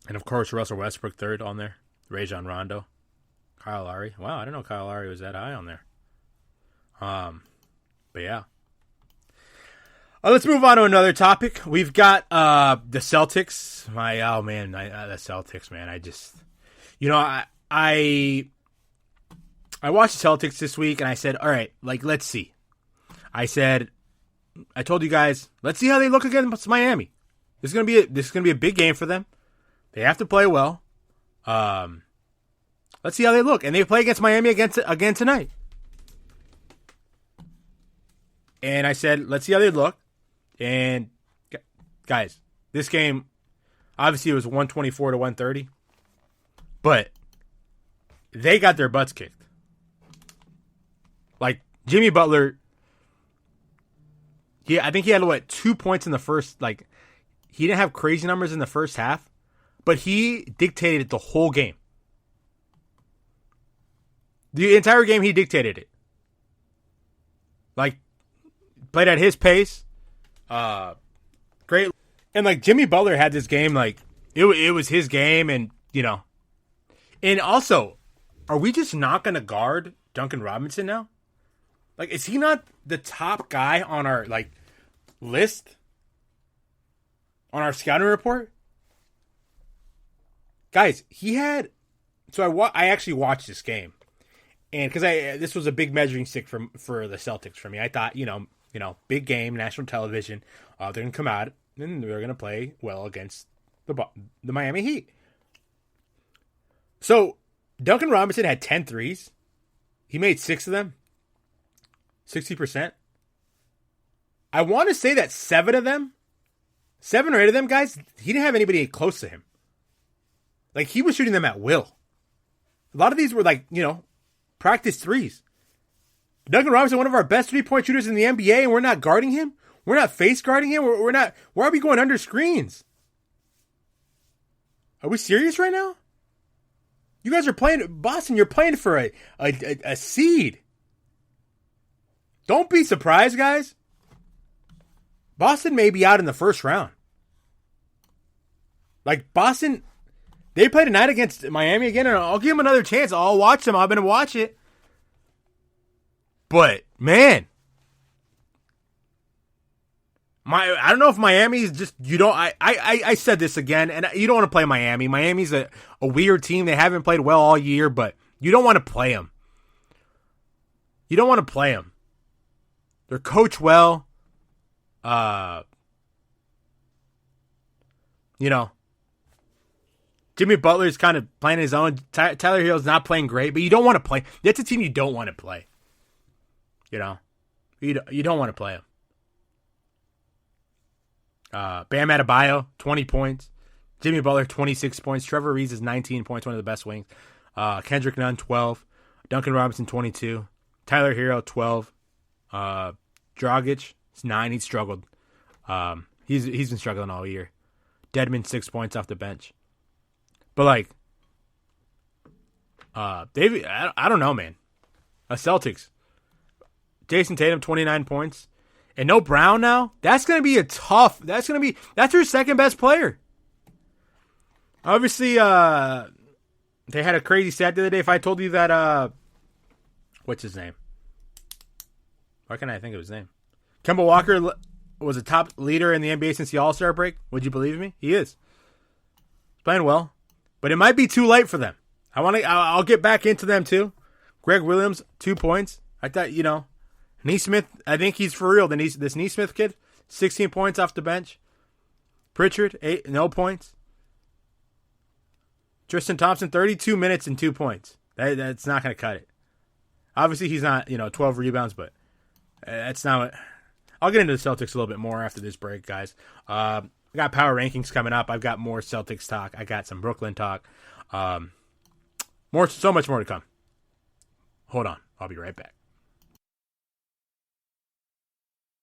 And of course, Russell Westbrook third on there. Rajon Rondo. Kyle Lowry. Wow, I didn't know Kyle Lowry was that high on there. But yeah. Let's move on to another topic. We've got the Celtics. The Celtics, man. I watched the Celtics this week, and I said, all right, let's see. I told you guys, let's see how they look against Miami. This is gonna be a big game for them. They have to play well. Let's see how they look, and they play against Miami again tonight. And I said, let's see how they look. And guys, this game, obviously it was 124 to 130, but they got their butts kicked. Like Jimmy Butler, I think he had 2 points in the first. Like he didn't have crazy numbers in the first half, but he dictated the whole game. The entire game, he dictated it. Like played at his pace. Great. And Jimmy Butler had this game, it was his game, and and also, are we just not going to guard Duncan Robinson now? Is he not the top guy on our list? On our scouting report? Guys, he had, I actually watched this game. And because this was a big measuring stick for the Celtics for me. I thought, big game, national television. They're going to come out and they're going to play well against the Miami Heat. So, Duncan Robinson had 10 threes. He made 6 of them. 60%. I want to say that 7 or 8 of them, guys, he didn't have anybody close to him. He was shooting them at will. A lot of these were practice threes. Duncan Robinson, one of our best 3-point shooters in the NBA, and we're not guarding him? We're not face guarding him? We're not. Why are we going under screens? Are we serious right now? You guys are playing, Boston, you're playing for a seed. Don't be surprised, guys. Boston may be out in the first round. Boston, they play tonight against Miami again, and I'll give them another chance. I'll watch them. I'm going to watch it. But, man, I don't know if Miami's just, I said this again, and you don't want to play Miami. Miami's a weird team. They haven't played well all year, but you don't want to play them. You don't want to play them. They're coached well. Jimmy Butler's kind of playing his own. Tyler Hero's not playing great, but you don't want to play. That's a team you don't want to play. You don't want to play him. Bam Adebayo, 20 points. Jimmy Butler, 26 points. Trevor Ariza is 19 points, one of the best wings. Kendrick Nunn, 12. Duncan Robinson, 22. Tyler Hero, 12. Dragic, 9. He struggled. He's been struggling all year. Dedmon, 6 points off the bench. But David, I don't know, man. Celtics. Jason Tatum, 29 points. And no Brown now? That's going to be that's your second best player. Obviously, they had a crazy stat the other day. If I told you that, what's his name? Why can't I think of his name? Kemba Walker was a top leader in the NBA since the All-Star break. Would you believe me? He is. He's playing well. But it might be too late for them. I'll get back into them too. Greg Williams, 2 points. I thought, Neesmith, I think he's for real. This Neesmith kid, 16 points off the bench. Pritchard, 8, no points. Tristan Thompson, 32 minutes and 2 points. That's not going to cut it. Obviously, he's not, 12 rebounds, but that's not what... I'll get into the Celtics a little bit more after this break, guys. I got power rankings coming up. I've got more Celtics talk. I got some Brooklyn talk. So much more to come. Hold on. I'll be right back.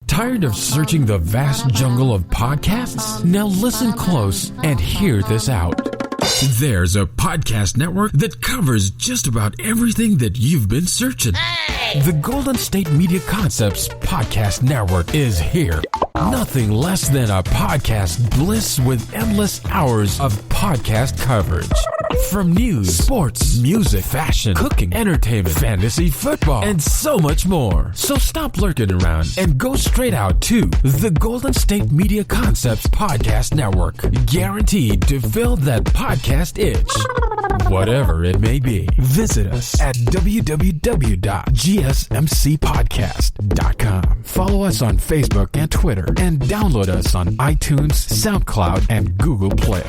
Tired of searching the vast jungle of podcasts? Now listen close and hear this out. There's a podcast network that covers just about everything that you've been searching. Hey! The Golden State Media Concepts Podcast Network is here. Nothing less than a podcast bliss with endless hours of podcast coverage. From news, sports, music, fashion, cooking, entertainment, fantasy, football, and so much more. So stop lurking around and go straight out to the Golden State Media Concepts Podcast Network. Guaranteed to fill that podcast itch. Whatever it may be. Visit us at www.gsmcpodcast.com. Follow us on Facebook and Twitter, and download us on iTunes, SoundCloud, and Google Play.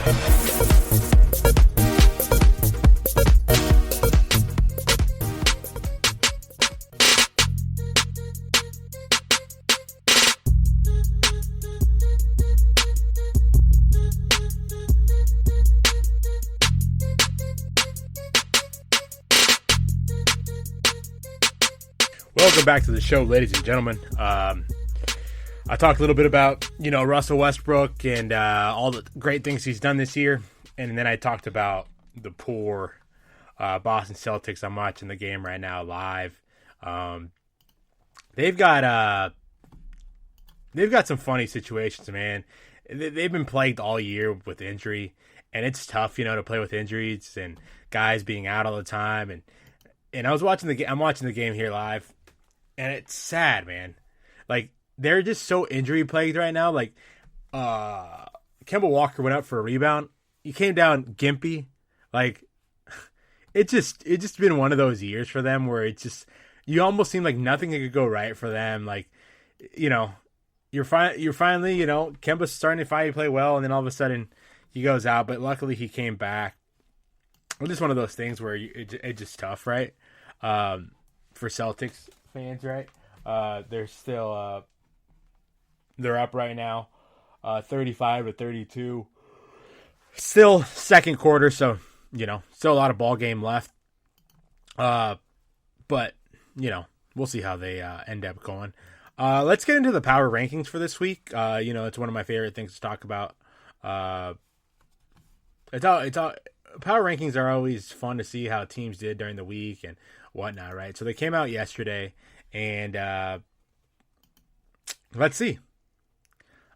Welcome back to the show, ladies and gentlemen. I talked a little bit about, Russell Westbrook and all the great things he's done this year. And then I talked about the poor Boston Celtics. I'm watching the game right now live. They've got some funny situations, man. They've been plagued all year with injury. And it's tough, to play with injuries and guys being out all the time. And I was watching I'm watching the game here live. And it's sad, man. Like, they're just so injury plagued right now. Like, Kemba Walker went up for a rebound. He came down gimpy. Like, it just been one of those years for them where it's just, you almost seem like nothing could go right for them. Like, you're finally, Kemba's starting to finally play well, and then all of a sudden he goes out. But luckily he came back. It's just one of those things where it's just tough, right? For Celtics fans, right? They're still they're up right now, 35-32. Still second quarter, so still a lot of ball game left. But we'll see how they end up going. Let's get into the power rankings for this week. It's one of my favorite things to talk about. It's all power rankings are always fun to see how teams did during the week and whatnot, right? So they came out yesterday, and let's see.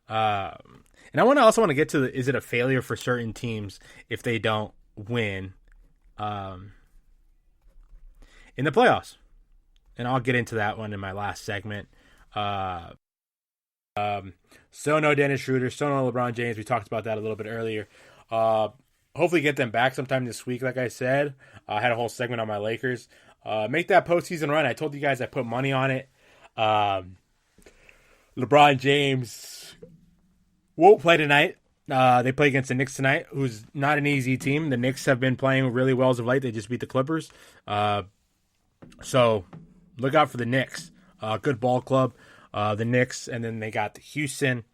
And I also want to get to is it a failure for certain teams if they don't win in the playoffs? And I'll get into that one in my last segment. So no Dennis Schroeder, so no LeBron James. We talked about that a little bit earlier. Hopefully get them back sometime this week, like I said. I had a whole segment on my Lakers. Make that postseason run. I told you guys I put money on it. LeBron James won't play tonight. They play against the Knicks tonight, who's not an easy team. The Knicks have been playing really well as of late. They just beat the Clippers. So look out for the Knicks. Good ball club. The Knicks, and then they got Houston,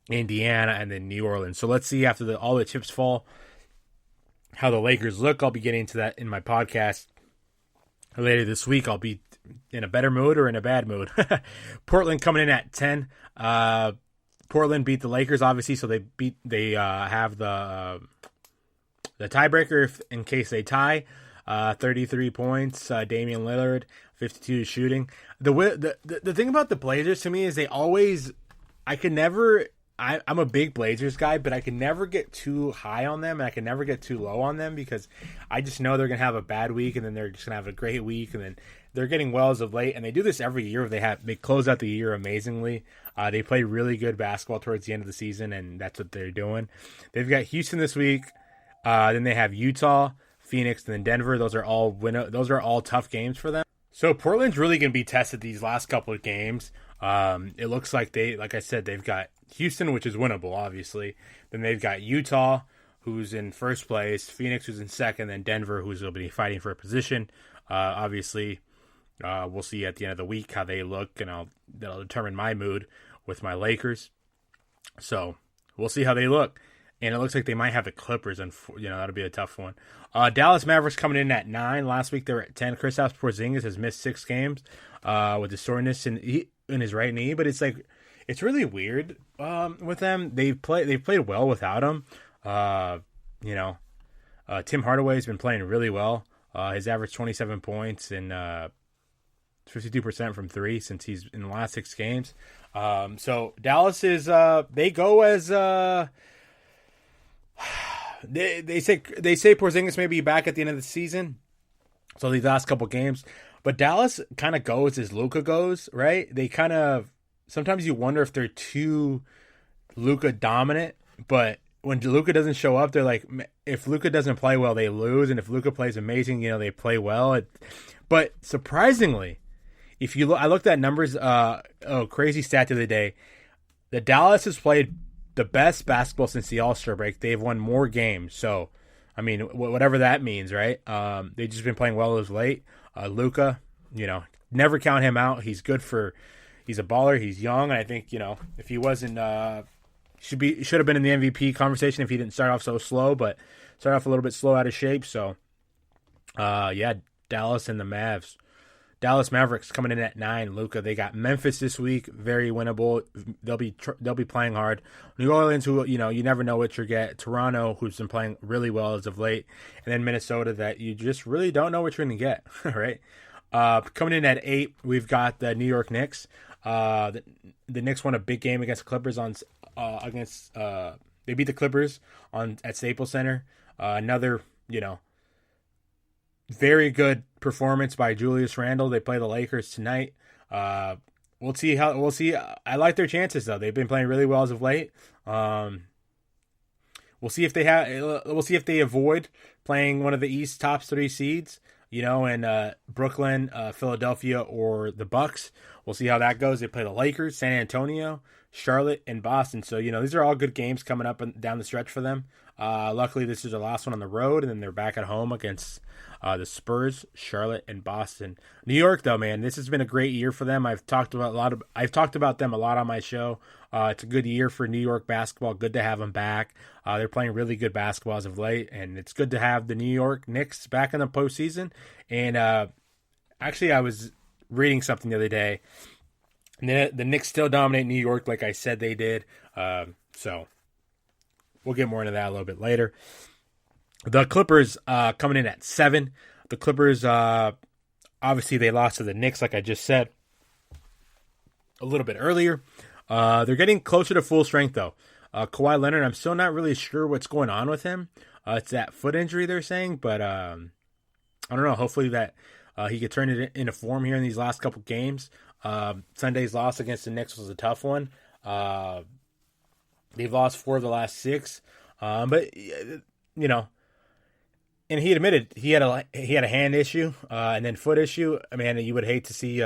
Indiana, and then New Orleans. So let's see after all the chips fall how the Lakers look. I'll be getting into that in my podcast later this week. I'll be in a better mood or in a bad mood. Portland coming in at 10. Portland beat the Lakers, obviously, so they have the tiebreaker in case they tie. 33 points. Damian Lillard, 52 shooting. The thing about the Blazers to me is I'm a big Blazers guy, but I can never get too high on them, and I can never get too low on them because I just know they're going to have a bad week, and then they're just going to have a great week, and then they're getting well as of late, and they do this every year. They close out the year amazingly. They play really good basketball towards the end of the season, and that's what they're doing. They've got Houston this week. Then they have Utah, Phoenix, and then Denver. Those are all tough games for them. So Portland's really going to be tested these last couple of games. It looks like like I said, they've got Houston, which is winnable, obviously. Then they've got Utah, who's in first place, Phoenix, who's in second, then Denver, who's going to be fighting for a position. Obviously, we'll see at the end of the week how they look, and that'll determine my mood with my Lakers. So we'll see how they look. And it looks like they might have the Clippers, and that'll be a tough one. Dallas Mavericks coming in at 9. Last week they were at 10. Kristaps Porzingis has missed 6 games with the soreness in his right knee, but it's really weird with them. They've played well without him. Tim Hardaway's been playing really well. He's averaged 27 points and 52% from 3 since he's in the last 6 games. So Dallas is they go as they say Porzingis may be back at the end of the season. So these last couple games, but Dallas kind of goes as Luka goes, right? They kind of sometimes you wonder if they're too Luka dominant, but when Luka doesn't show up, they're like, if Luka doesn't play well, they lose, and if Luka plays amazing, they play well. But surprisingly, if you look, I looked at numbers. Crazy stat the other day. The Dallas has played the best basketball since the All-Star break. They've won more games. So, I mean, whatever that means, right? They've just been playing well as late. Luka, never count him out. He's a baller. He's young, and I think if he wasn't, should have been in the MVP conversation if he didn't start off so slow. But started off a little bit slow, out of shape. So, Dallas and the Mavs. Dallas Mavericks coming in at 9. Luka. They got Memphis this week, very winnable. They'll be playing hard. New Orleans, who you never know what you get. Toronto, who's been playing really well as of late, and then Minnesota, that you just really don't know what you're going to get. Right? Coming in at 8, we've got the New York Knicks. The Knicks won a big game against the Clippers they beat the Clippers at Staples Center. Another very good performance by Julius Randle. They play the Lakers tonight. We'll see. I like their chances though. They've been playing really well as of late. We'll see if they avoid playing one of the East top 3 seeds. In Brooklyn, Philadelphia, or the Bucks. We'll see how that goes. They play the Lakers, San Antonio, Charlotte, and Boston. So, these are all good games coming up and down the stretch for them. Luckily, this is their last one on the road, and then they're back at home against the Spurs, Charlotte, and Boston. New York, though, man, this has been a great year for them. I've talked about them a lot on my show. It's a good year for New York basketball. Good to have them back. They're playing really good basketball as of late, and it's good to have the New York Knicks back in the postseason. And actually, I was reading something the other day. And the Knicks still dominate New York like I said they did. So we'll get more into that a little bit later. The Clippers coming in at 7. The Clippers, obviously, they lost to the Knicks, like I just said a little bit earlier. They're getting closer to full strength, though. Kawhi Leonard, I'm still not really sure what's going on with him. It's that foot injury they're saying, but I don't know. Hopefully that he could turn it into form here in these last couple games. Sunday's loss against the Knicks was a tough one. They've lost 4 of the last 6. But and he admitted he had a hand issue and then foot issue. I mean, you would hate to see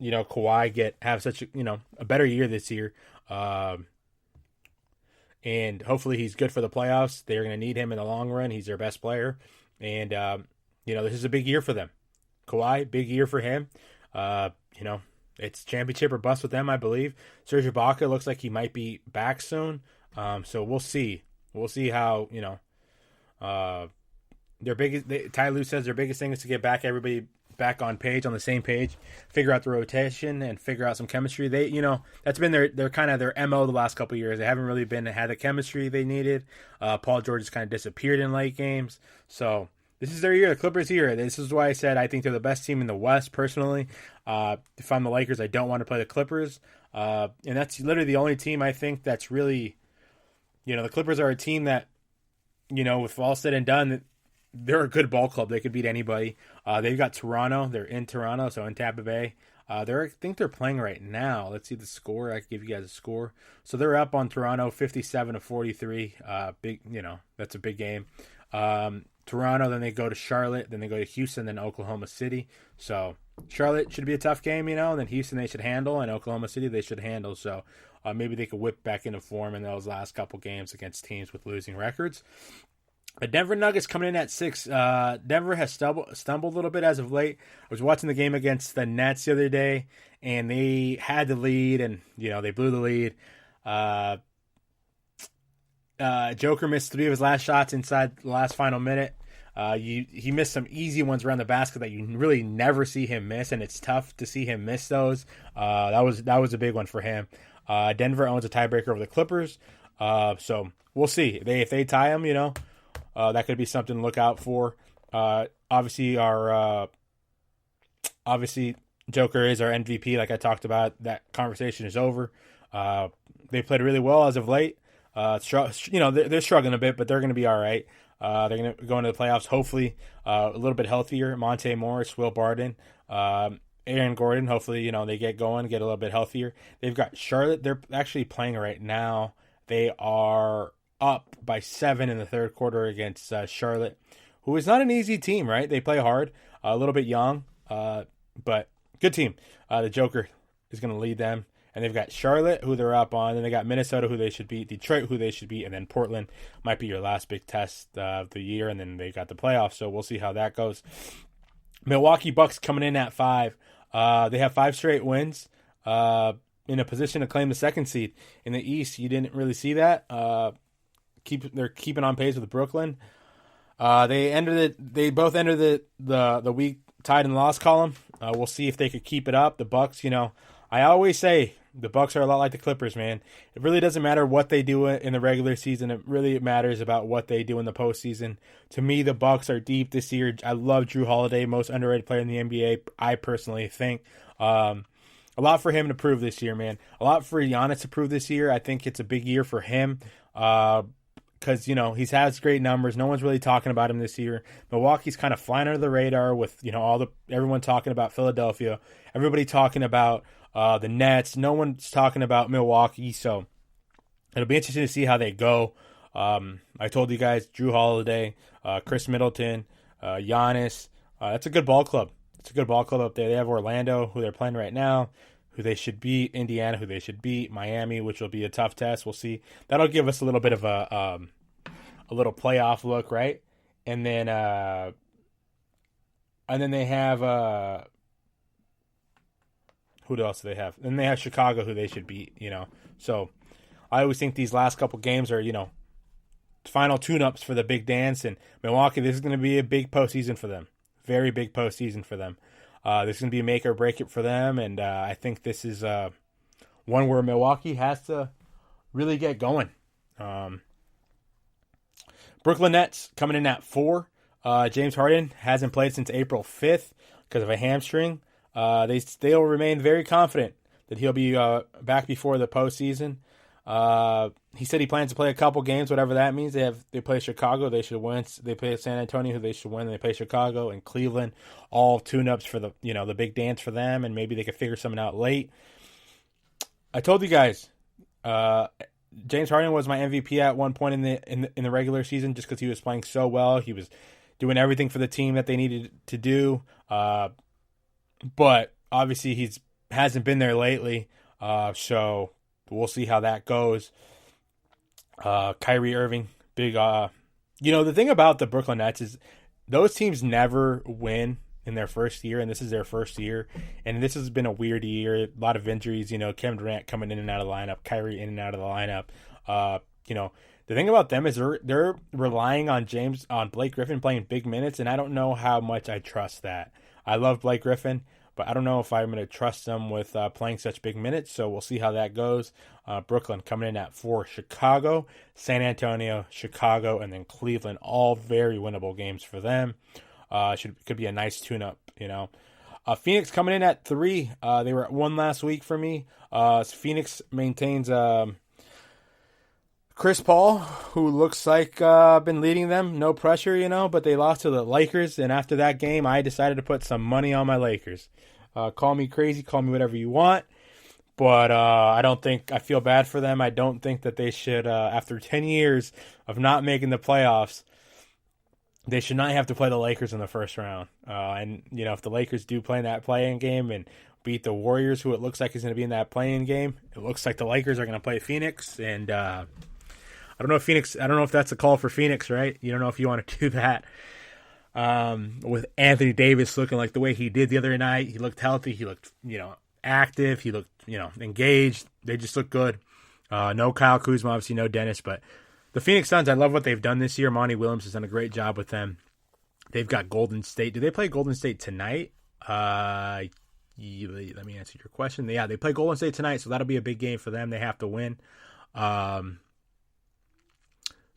Kawhi have such a better year this year. And hopefully he's good for the playoffs. They're going to need him in the long run. He's their best player. And this is a big year for them. Kawhi, big year for him. It's championship or bust with them, I believe. Serge Ibaka looks like he might be back soon. So we'll see. We'll see how, Ty Lue says their biggest thing is to get everybody back on the same page, figure out the rotation and figure out some chemistry. They, that's been their kind of their MO the last couple of years. They haven't really had the chemistry they needed. Paul George has kind of disappeared in late games. So This is their year. The Clippers here. This is why I said I think they're the best team in the West, personally. If I'm the Lakers, I don't want to play the Clippers. And that's literally the only team I think that's really, the Clippers are a team that, with all said and done, they're a good ball club. They could beat anybody. They've got Toronto. They're in Toronto, so in Tampa Bay. I think they're playing right now. Let's see the score. I can give you guys a score. So they're up on Toronto, 57-43. Big, that's a big game. Toronto, then they go to Charlotte, then they go to Houston, then Oklahoma City. So Charlotte should be a tough game, and then Houston they should handle, and Oklahoma City they should handle. So maybe they could whip back into form in those last couple games against teams with losing records. The Denver Nuggets coming in at 6. Denver has stumbled a little bit as of late. I was watching the game against the Nets the other day, and they had the lead, and they blew the lead. Joker missed 3 of his last shots inside the last final minute. He missed some easy ones around the basket that you really never see him miss, and it's tough to see him miss those. That was a big one for him. Denver owns a tiebreaker over the Clippers, so we'll see. If they tie him, that could be something to look out for. Obviously Joker is our MVP, like I talked about. That conversation is over. They played really well as of late. They're struggling a bit, but they're going to be all right. They're going to go into the playoffs, hopefully a little bit healthier. Monte Morris, Will Barton, Aaron Gordon, hopefully, they get going, get a little bit healthier. They've got Charlotte. They're actually playing right now. They are up by 7 in the third quarter against Charlotte, who is not an easy team, right? They play hard, a little bit young, but good team. The Joker is going to lead them. And they've got Charlotte, who they're up on. Then they got Minnesota, who they should beat. Detroit, who they should beat. And then Portland might be your last big test of the year. And then they got the playoffs, so we'll see how that goes. Milwaukee Bucks coming in at 5. They have 5 straight wins. In a position to claim the 2nd seed. In the East, you didn't really see that. They're keeping on pace with Brooklyn. They both entered the week tied in the loss column. We'll see if they could keep it up. The Bucks, I always say the Bucks are a lot like the Clippers, man. It really doesn't matter what they do in the regular season. It really matters about what they do in the postseason. To me, the Bucks are deep this year. I love Drew Holiday, most underrated player in the NBA, I personally think. A lot for him to prove this year, man. A lot for Giannis to prove this year. I think it's a big year for him. Because, he has great numbers. No one's really talking about him this year. Milwaukee's kind of flying under the radar with, everyone talking about Philadelphia. Everybody talking about the Nets. No one's talking about Milwaukee. So it'll be interesting to see how they go. I told you guys, Drew Holiday, Chris Middleton, Giannis. That's a good ball club. It's a good ball club up there. They have Orlando, who they're playing right now, who they should beat. Indiana, who they should beat. Miami, which will be a tough test. We'll see. That'll give us a little bit of a little playoff look, right? And then they have who else do they have? Then they have Chicago, who they should beat. So I always think these last couple games are final tune-ups for the big dance. And Milwaukee, this is going to be a big postseason for them. Very big postseason for them. This is going to be a make or break it for them, and I think this is one where Milwaukee has to really get going. Brooklyn Nets coming in at 4. James Harden hasn't played since April 5th because of a hamstring. They'll remain very confident that he'll be back before the postseason. He said he plans to play a couple games, whatever that means. They play Chicago, they should win. They play San Antonio, who they should win. They play Chicago and Cleveland, all tune-ups for the big dance for them, and maybe they could figure something out late. I told you guys, James Harden was my MVP at one point in the regular season, just because he was playing so well. He was doing everything for the team that they needed to do, but obviously hasn't been there lately. So we'll see how that goes. Kyrie Irving, big. The thing about the Brooklyn Nets is those teams never win in their first year, and this is their first year. And this has been a weird year. A lot of injuries. Kevin Durant coming in and out of the lineup, Kyrie in and out of the lineup. The thing about them is they're relying on Blake Griffin playing big minutes, and I don't know how much I trust that. I love Blake Griffin, but I don't know if I'm going to trust them with playing such big minutes, so we'll see how that goes. Brooklyn coming in at 4, Chicago, San Antonio, Chicago, and then Cleveland, all very winnable games for them. Could be a nice tune-up, Phoenix coming in at 3. They were at 1 last week for me. Phoenix maintains Chris Paul, who looks like been leading them. No pressure, but they lost to the Lakers. And after that game, I decided to put some money on my Lakers. Call me crazy, call me whatever you want. But I feel bad for them. I don't think that they should, after 10 years of not making the playoffs, they should not have to play the Lakers in the first round. And if the Lakers do play in that play-in game and beat the Warriors, who it looks like is going to be in that play-in game, it looks like the Lakers are going to play Phoenix. And I don't know if that's a call for Phoenix, right? You don't know if you want to do that. With Anthony Davis looking like the way he did the other night. He looked healthy. He looked, active. He looked, engaged. They just look good. No Kyle Kuzma, obviously no Dennis, but the Phoenix Suns, I love what they've done this year. Monty Williams has done a great job with them. They've got Golden State. Do they play Golden State tonight? Let me answer your question. Yeah, they play Golden State tonight, so that'll be a big game for them. They have to win. So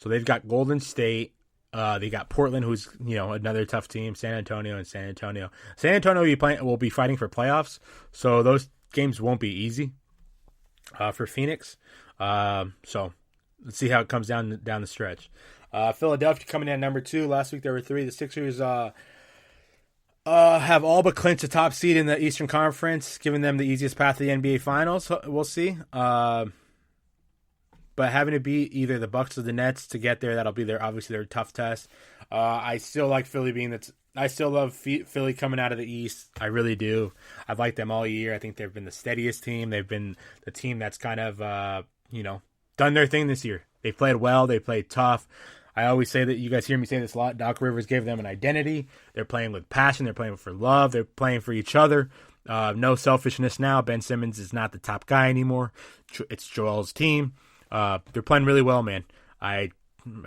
they've got Golden State. They got Portland, who's another tough team. San Antonio. San Antonio will be fighting for playoffs, so those games won't be easy for Phoenix. So let's see how it comes down the stretch. Philadelphia coming in at number 2. Last week there were 3. The Sixers have all but clinched the top seed in the Eastern Conference, giving them the easiest path to the NBA Finals. We'll see. But having to beat either the Bucks or the Nets to get there, that'll be obviously their tough test. I still like Philly I still love Philly coming out of the East. I really do. I've liked them all year. I think they've been the steadiest team. They've been the team that's kind of, done their thing this year. They played well. They played tough. I always say that, you guys hear me say this a lot, Doc Rivers gave them an identity. They're playing with passion. They're playing for love. They're playing for each other. No selfishness now. Ben Simmons is not the top guy anymore. It's Joel's team. They're playing really well, man. I've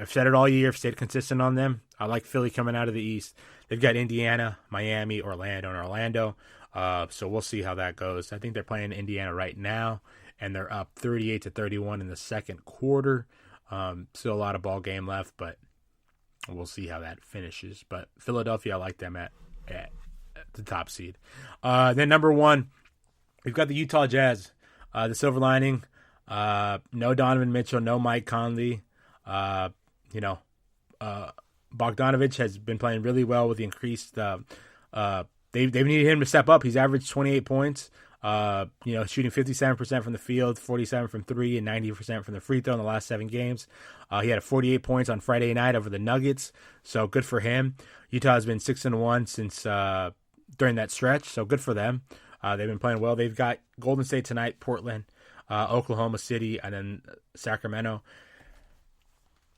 said it all year. I've stayed consistent on them. I like Philly coming out of the East. They've got Indiana, Miami, Orlando. So we'll see how that goes. I think they're playing Indiana right now, and they're up 38-31 in the second quarter. Still a lot of ball game left, but we'll see how that finishes. But Philadelphia, I like them at the top seed. Then number 1, we've got the Utah Jazz. The silver lining. No Donovan Mitchell, no Mike Conley. Bogdanovich has been playing really well with the increased. They've needed him to step up. He's averaged 28 points. Shooting 57% from the field, 47% from 3, and 90% from the free throw in the last 7 games. He had 48 points on Friday night over the Nuggets, so good for him. Utah has been 6-1 since during that stretch, so good for them. They've been playing well. They've got Golden State tonight, Portland, Oklahoma City, and then Sacramento.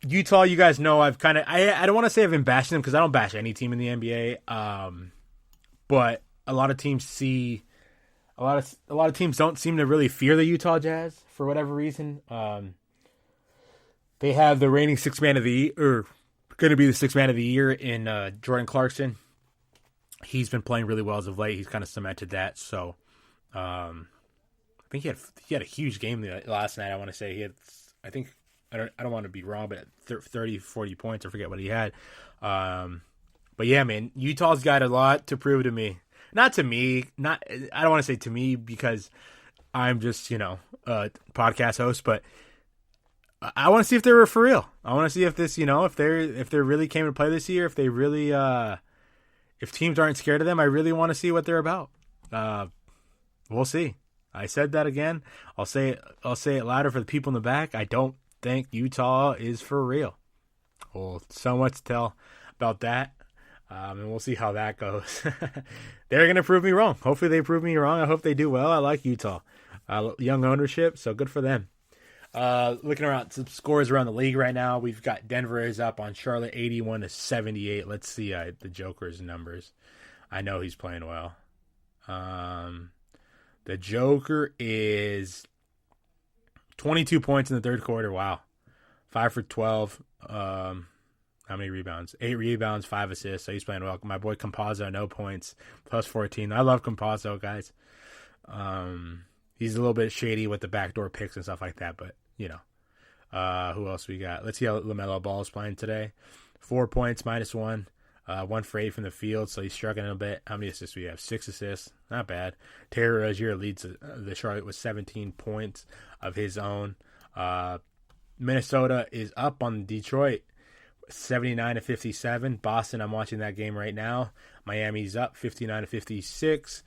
Utah, you guys know I don't want to say I've been bashing them because I don't bash any team in the NBA. But a lot of teams a lot of teams don't seem to really fear the Utah Jazz for whatever reason. They have the reigning sixth man of the year, or going to be the sixth man of the year in Jordan Clarkson. He's been playing really well as of late. He's kind of cemented that. So, I think he had a huge game last night. I want to say I don't want to be wrong, but 30, 40 points. I forget what he had. But yeah, man, Utah's got a lot to prove to me. Not to me. I don't want to say to me because I'm just, a podcast host, but I want to see if they were for real. I want to see if this, if they really came to play this year, if they really, if teams aren't scared of them, I really want to see what they're about. We'll see. I said that again. I'll say it louder for the people in the back. I don't think Utah is for real. Well, so much to tell about that. And we'll see how that goes. They're going to prove me wrong. Hopefully they prove me wrong. I hope they do well. I like Utah. Young ownership, so good for them. Looking around some scores around the league right now, we've got Denver is up on Charlotte 81-78. Let's see the Joker's numbers. I know he's playing well. The Joker is 22 points in the third quarter. Wow. 5 for 12. How many rebounds? 8 rebounds, 5 assists. So he's playing well. My boy Campazzo, no points, plus 14. I love Campazzo, guys. He's a little bit shady with the backdoor picks and stuff like that, but, you know. Who else we got? Let's see how LaMelo Ball is playing today. 4 points, -1. 1 for 8 from the field, so he's struggling a bit. How many assists do we have? 6 assists. Not bad. Terry Rozier leads the Charlotte with 17 points of his own. Minnesota is up on Detroit, 79-57. Boston, I'm watching that game right now. Miami's up 59-56.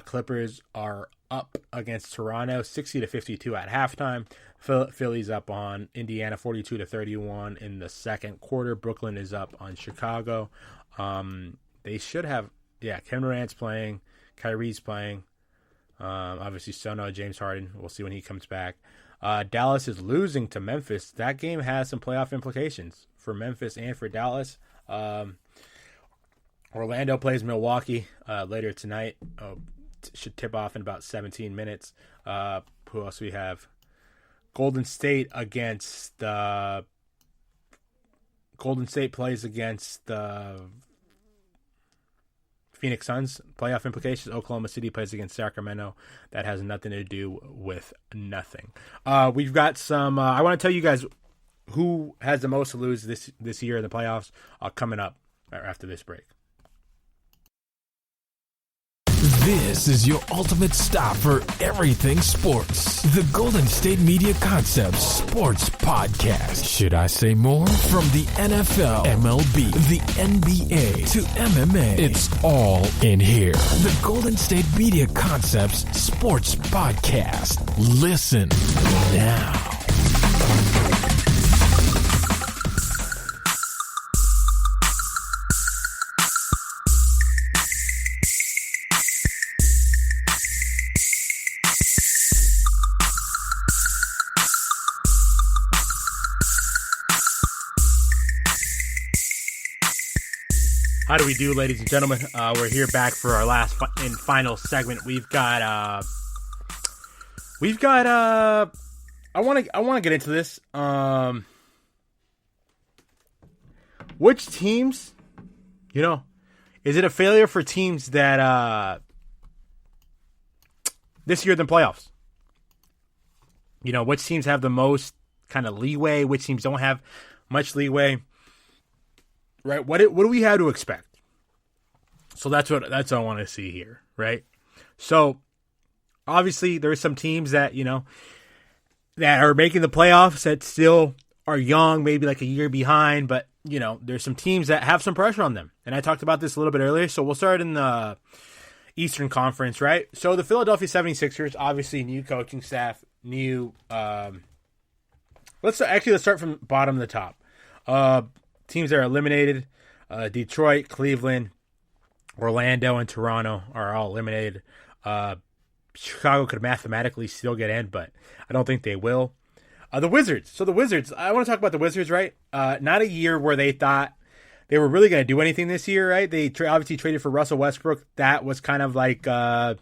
Clippers are up against Toronto, 60-52 at halftime. Philly's up on Indiana, 42-31 in the second quarter. Brooklyn is up on Chicago. They should have, Kevin Durant's playing, Kyrie's playing. Obviously, Sono, James Harden. We'll see when he comes back. Dallas is losing to Memphis. That game has some playoff implications for Memphis and for Dallas. Orlando plays Milwaukee later tonight. Should tip off in about 17 minutes. Who else we have? Golden State against Golden State plays against Phoenix Suns. Playoff implications. Oklahoma City plays against Sacramento. That has nothing to do with nothing. We've got some. I want to tell you guys who has the most to lose this year in the playoffs coming up after this break. This is your ultimate stop for everything sports. The Golden State Media Concepts Sports Podcast. Should I say more? From the NFL, MLB, the NBA to MMA, it's all in here. The Golden State Media Concepts Sports Podcast. Listen now. How do we do, ladies and gentlemen? We're here back for our last and final segment. We've got. I want to get into this. Which teams? Is it a failure for teams that this year in the playoffs? Which teams have the most kind of leeway? Which teams don't have much leeway? Right, what do we have to expect? So that's what I want to see here, right? So obviously there's some teams that that are making the playoffs that still are young, maybe like a year behind, but there's some teams that have some pressure on them, and I talked about this a little bit earlier. So we'll start in the Eastern Conference, right? So the Philadelphia 76ers, obviously new coaching staff, new. Let's start from bottom to the top. Teams that are eliminated, Detroit, Cleveland, Orlando, and Toronto are all eliminated. Chicago could mathematically still get in, but I don't think they will. The Wizards. So the Wizards, I want to talk about the Wizards, right? Not a year where they thought they were really going to do anything this year, right? They obviously traded for Russell Westbrook. That was kind of like, I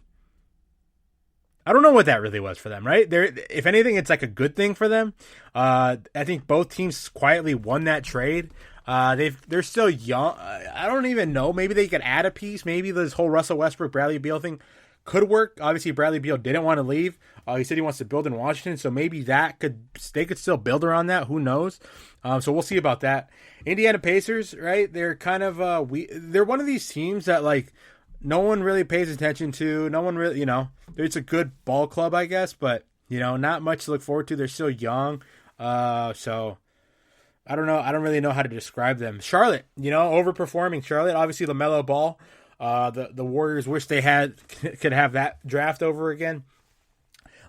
don't know what that really was for them, right? If anything, it's like a good thing for them. I think both teams quietly won that trade. They're still young. I don't even know. Maybe they could add a piece. Maybe this whole Russell Westbrook, Bradley Beal thing could work. Obviously, Bradley Beal didn't want to leave. He said he wants to build in Washington, so maybe they could still build around that. Who knows? So we'll see about that. Indiana Pacers, right? They're kind of they're one of these teams that like no one really pays attention to. No one really, it's a good ball club, I guess, but not much to look forward to. They're still young, so. I don't know. I don't really know how to describe them. Charlotte, overperforming. Charlotte, obviously LaMelo Ball. The Warriors wish they could have that draft over again.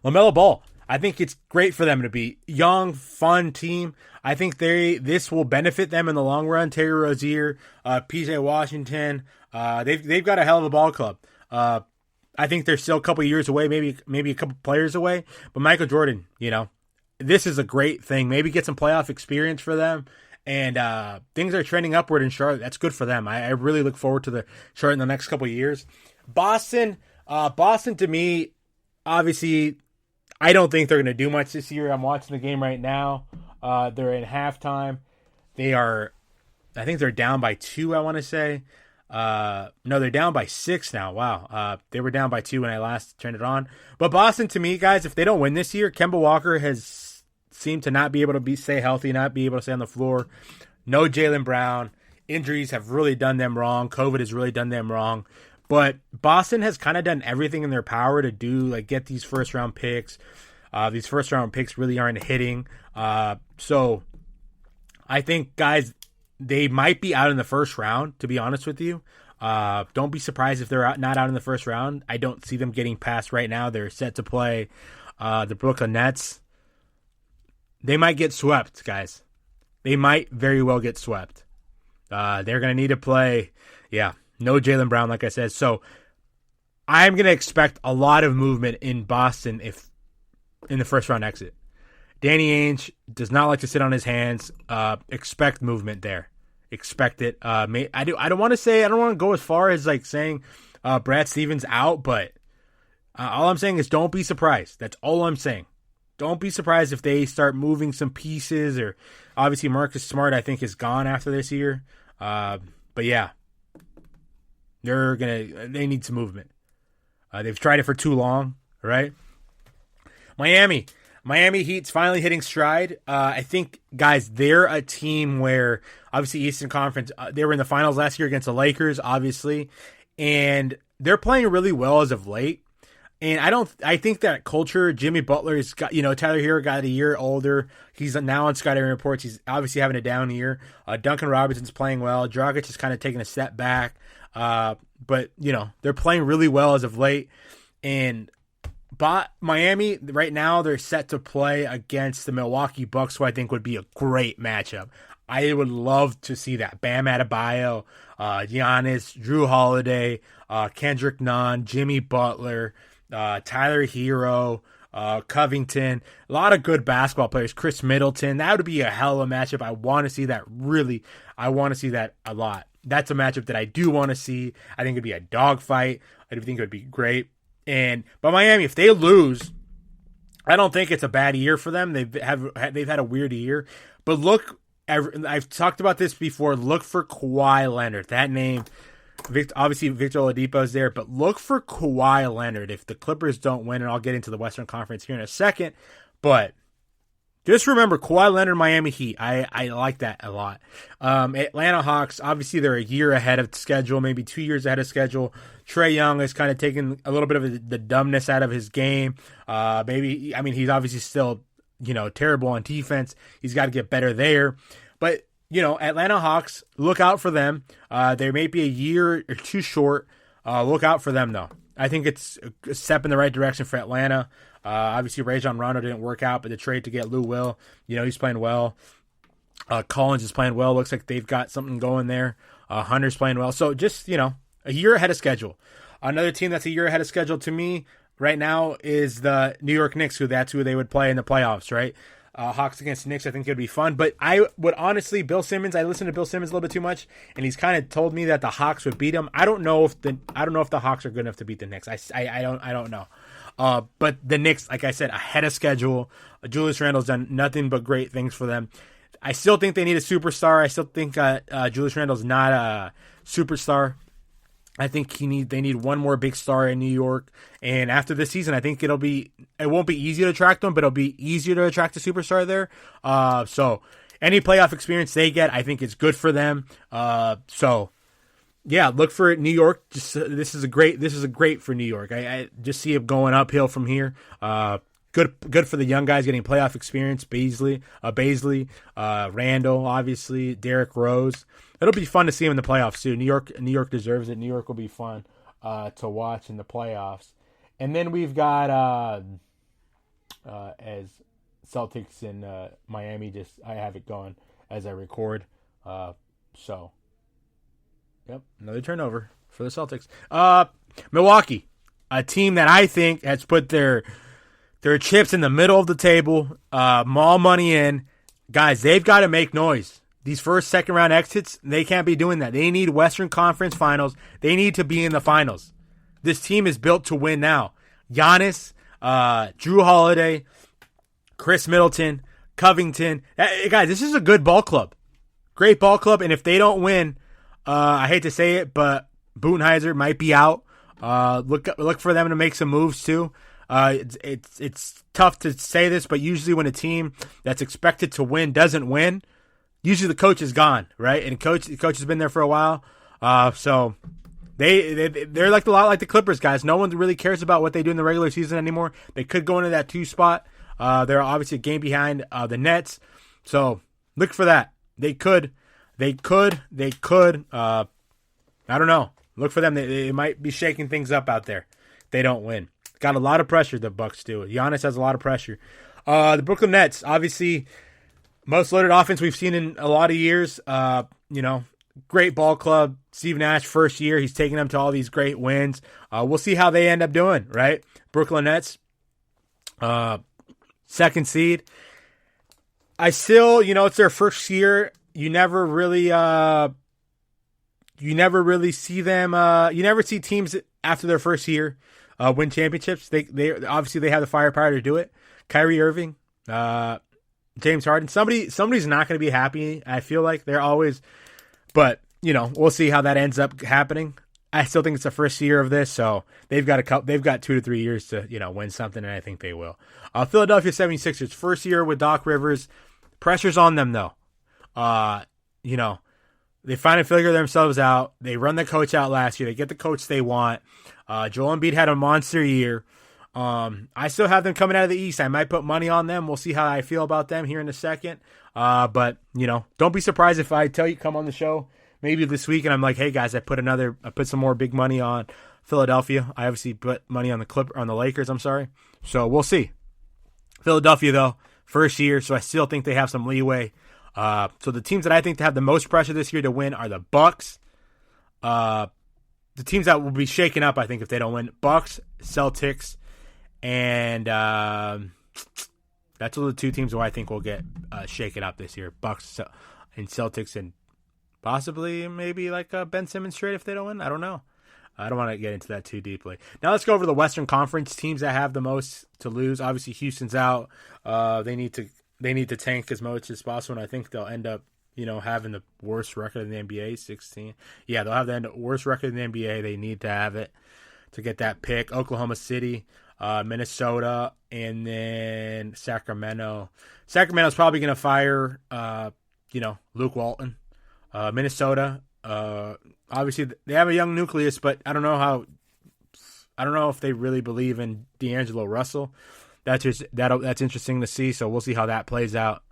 LaMelo Ball, I think it's great for them to be young, fun team. I think this will benefit them in the long run. Terry Rozier, PJ Washington, they've got a hell of a ball club. I think they're still a couple years away, maybe a couple players away. But Michael Jordan, this is a great thing. Maybe get some playoff experience for them. And things are trending upward in Charlotte. That's good for them. I really look forward to the Charlotte in the next couple of years. Boston to me, obviously, I don't think they're going to do much this year. I'm watching the game right now. They're in halftime. They are I think they're down by 2, I want to say. No, they're down by 6 now. Wow. They were down by 2 when I last turned it on. But Boston, to me, guys, if they don't win this year, Kemba Walker has seemed to not be able to stay healthy, not be able to stay on the floor. No Jaylen Brown. Injuries have really done them wrong. COVID has really done them wrong. But Boston has kind of done everything in their power to get these first-round picks. These first-round picks really aren't hitting. So I think, guys, they might be out in the first round, to be honest with you. Don't be surprised if they're not out in the first round. I don't see them getting past right now. They're set to play the Brooklyn Nets. They might get swept, guys. They might very well get swept. They're going to need to play, no Jaylen Brown, like I said. So I'm going to expect a lot of movement in Boston if in the first round exit. Danny Ainge does not like to sit on his hands. Expect movement there. Expect it. I don't want to go as far as saying Brad Stevens out, but all I'm saying is don't be surprised. That's all I'm saying. Don't be surprised if they start moving some pieces, or obviously Marcus Smart I think is gone after this year. But yeah, they need some movement. They've tried it for too long, right? Miami Heat's finally hitting stride. I think, guys, they're a team where, obviously, Eastern Conference, they were in the finals last year against the Lakers, obviously, and they're playing really well as of late. And I think that culture, Jimmy Butler's got, Tyler Hero got a year older. He's now on Scouting Reports. He's obviously having a down year. Duncan Robinson's playing well. Dragic is kind of taking a step back. But, they're playing really well as of late. But Miami, right now, they're set to play against the Milwaukee Bucks, who I think would be a great matchup. I would love to see that. Bam Adebayo, Giannis, Drew Holiday, Kendrick Nunn, Jimmy Butler, Tyler Hero, Covington. A lot of good basketball players. Chris Middleton. That would be a hell of a matchup. I want to see that. Really, I want to see that a lot. That's a matchup that I do want to see. I think it'd be a dogfight. I think it would be great. But Miami, if they lose, I don't think it's a bad year for them. They've had a weird year. But look, I've talked about this before. Look for Kawhi Leonard. That name, obviously Victor Oladipo's there, but look for Kawhi Leonard if the Clippers don't win, and I'll get into the Western Conference here in a second. But just remember, Kawhi Leonard, Miami Heat. I like that a lot. Atlanta Hawks, obviously they're a year ahead of schedule, maybe 2 years ahead of schedule. Trae Young is kind of taking a little bit of the dumbness out of his game. He's obviously still, terrible on defense. He's got to get better there. But, Atlanta Hawks, look out for them. They may be a year or two short. Look out for them, though. I think it's a step in the right direction for Atlanta. Obviously, Rajon Rondo didn't work out, but the trade to get Lou Will, he's playing well. Collins is playing well. Looks like they've got something going there. Hunter's playing well. So just, a year ahead of schedule. Another team that's a year ahead of schedule to me right now is the New York Knicks, that's who they would play in the playoffs, right? Hawks against Knicks, I think it would be fun. But I would honestly, Bill Simmons, I listened to Bill Simmons a little bit too much, and he's kind of told me that the Hawks would beat them. I don't know if the Hawks are good enough to beat the Knicks. I don't know. But the Knicks, like I said, ahead of schedule. Julius Randle's done nothing but great things for them. I still think they need a superstar. I still think Julius Randle's not a superstar. I think they need one more big star in New York. And after this season, I think it won't be easy to attract them, but it'll be easier to attract a superstar there. So any playoff experience they get, I think is good for them. So yeah, look for New York. This is a great for New York. I just see it going uphill from here. Good for the young guys getting playoff experience. Baisley, Randall, obviously, Derrick Rose. It'll be fun to see him in the playoffs too. New York deserves it. New York will be fun to watch in the playoffs. And then we've got as Celtics and Miami. I have it going as I record. So, yep, another turnover for the Celtics. Milwaukee, a team that I think has put their chips in the middle of the table, all money in. Guys, they've got to make noise. These first, second round exits, they can't be doing that. They need Western Conference Finals. They need to be in the finals. This team is built to win now. Giannis, Drew Holiday, Chris Middleton, Covington. Guys, this is a good ball club. great ball club, and if they don't win, I hate to say it, but Budenholzer might be out. Look for them to make some moves too. It's tough to say this, but usually when a team that's expected to win doesn't win, usually the coach is gone, right? And the coach has been there for a while, so they're like a lot like the Clippers, guys. No one really cares about what they do in the regular season anymore. They could go into that 2 spot. They're obviously a game behind the Nets, so look for that. They could. I don't know. Look for them. They might be shaking things up out there. They don't win. Got a lot of pressure, the Bucks do. Giannis has a lot of pressure. The Brooklyn Nets, obviously, most loaded offense we've seen in a lot of years. Great ball club. Steve Nash, first year, he's taking them to all these great wins. We'll see how they end up doing, right? Brooklyn Nets, second seed. I still, it's their first year. You never really see them. You never see teams after their first year win championships. They obviously they have the firepower to do it. Kyrie Irving, James Harden. Somebody's not going to be happy. I feel like they're always, but we'll see how that ends up happening. I still think it's the first year of this, so they've got 2 to 3 years to win something, and I think they will. Philadelphia 76ers, first year with Doc Rivers. Pressure's on them though. They finally figure themselves out. They run the coach out last year. They get the coach they want. Joel Embiid had a monster year. I still have them coming out of the East. I might put money on them. We'll see how I feel about them here in a second. But don't be surprised if I tell you come on the show maybe this week and I'm like, hey guys, I put some more big money on Philadelphia. I obviously put money on the Lakers. I'm sorry. So we'll see. Philadelphia though, first year, so I still think they have some leeway. So the teams that I think to have the most pressure this year to win are the Bucks. The teams that will be shaken up, I think, if they don't win, Bucks, Celtics, and that's all the 2 teams who I think will get shaken up this year. Bucks and Celtics, and possibly maybe like Ben Simmons trade if they don't win. I don't know. I don't want to get into that too deeply. Now let's go over the Western Conference teams that have the most to lose. Obviously, Houston's out. They need to tank as much as possible, and I think they'll end up, having the worst record in the NBA, 16. Yeah, they'll have the worst record in the NBA. They need to have it to get that pick. Oklahoma City, Minnesota, and then Sacramento. Sacramento's probably going to fire, Luke Walton. Minnesota, obviously they have a young nucleus, but I don't know if they really believe in D'Angelo Russell. That's interesting to see. So we'll see how that plays out.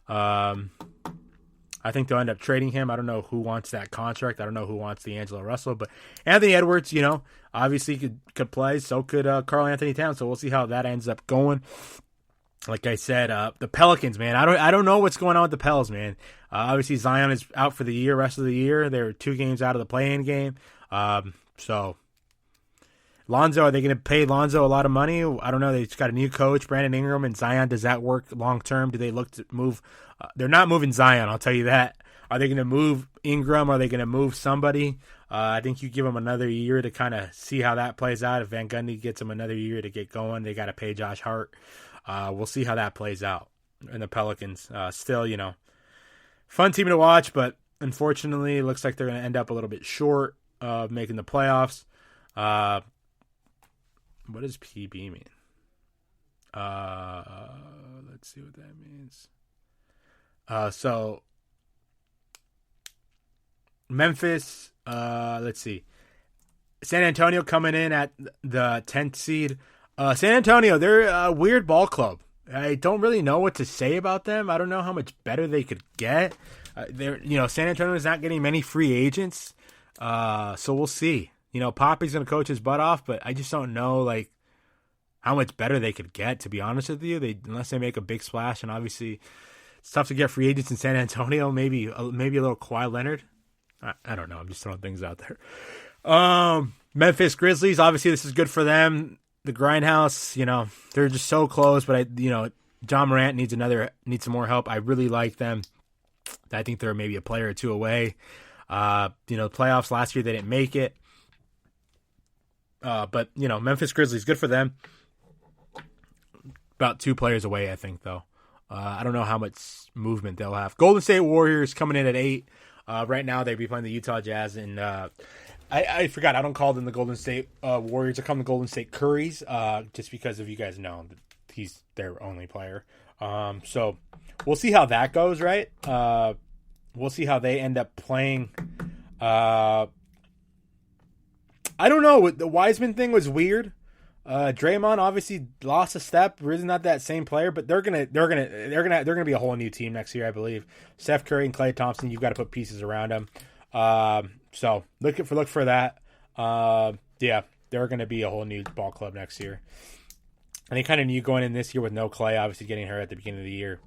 I think they'll end up trading him. I don't know who wants that contract. I don't know who wants D'Angelo Russell, but Anthony Edwards, obviously could play. So could Karl Anthony Towns. So we'll see how that ends up going. Like I said, the Pelicans, man. I don't know what's going on with the Pels, man. Obviously Zion is out for the rest of the year. They're 2 games out of the play-in game. So Lonzo, are they going to pay Lonzo a lot of money? I don't know. They just got a new coach, Brandon Ingram, and Zion. Does that work long term? Do they look to move? They're not moving Zion, I'll tell you that. Are they going to move Ingram? Are they going to move somebody? I think you give them another year to kind of see how that plays out. If Van Gundy gets them another year to get going, they got to pay Josh Hart. We'll see how that plays out. And the Pelicans, still, fun team to watch, but unfortunately, it looks like they're going to end up a little bit short of making the playoffs. What does PB mean? Let's see what that means. So Memphis, let's see. San Antonio coming in at the 10th seed. San Antonio, they're a weird ball club. I don't really know what to say about them. I don't know how much better they could get. San Antonio is not getting many free agents. So we'll see. Poppy's going to coach his butt off, but I just don't know, how much better they could get, to be honest with you. Unless they make a big splash, and obviously it's tough to get free agents in San Antonio. Maybe a little Kawhi Leonard. I don't know. I'm just throwing things out there. Memphis Grizzlies, obviously this is good for them. The Grindhouse, they're just so close, but John Morant needs some more help. I really like them. I think they're maybe a player or 2 away. Playoffs last year, they didn't make it. But Memphis Grizzlies, good for them. About 2 players away, I think, though. I don't know how much movement they'll have. Golden State Warriors coming in at 8. Right now, they'd be playing the Utah Jazz. And I forgot, I don't call them the Golden State Warriors. I call them the Golden State Curries, just because if you guys know, he's their only player. So we'll see how that goes, right? We'll see how they end up playing. I don't know. The Wiseman thing was weird. Draymond obviously lost a step. He's not that same player, but they're gonna be a whole new team next year, I believe. Steph Curry and Klay Thompson, you've got to put pieces around them. So look for that. Yeah, they're gonna be a whole new ball club next year. And they kind of knew going in this year with no Klay, obviously getting hurt at the beginning of the year.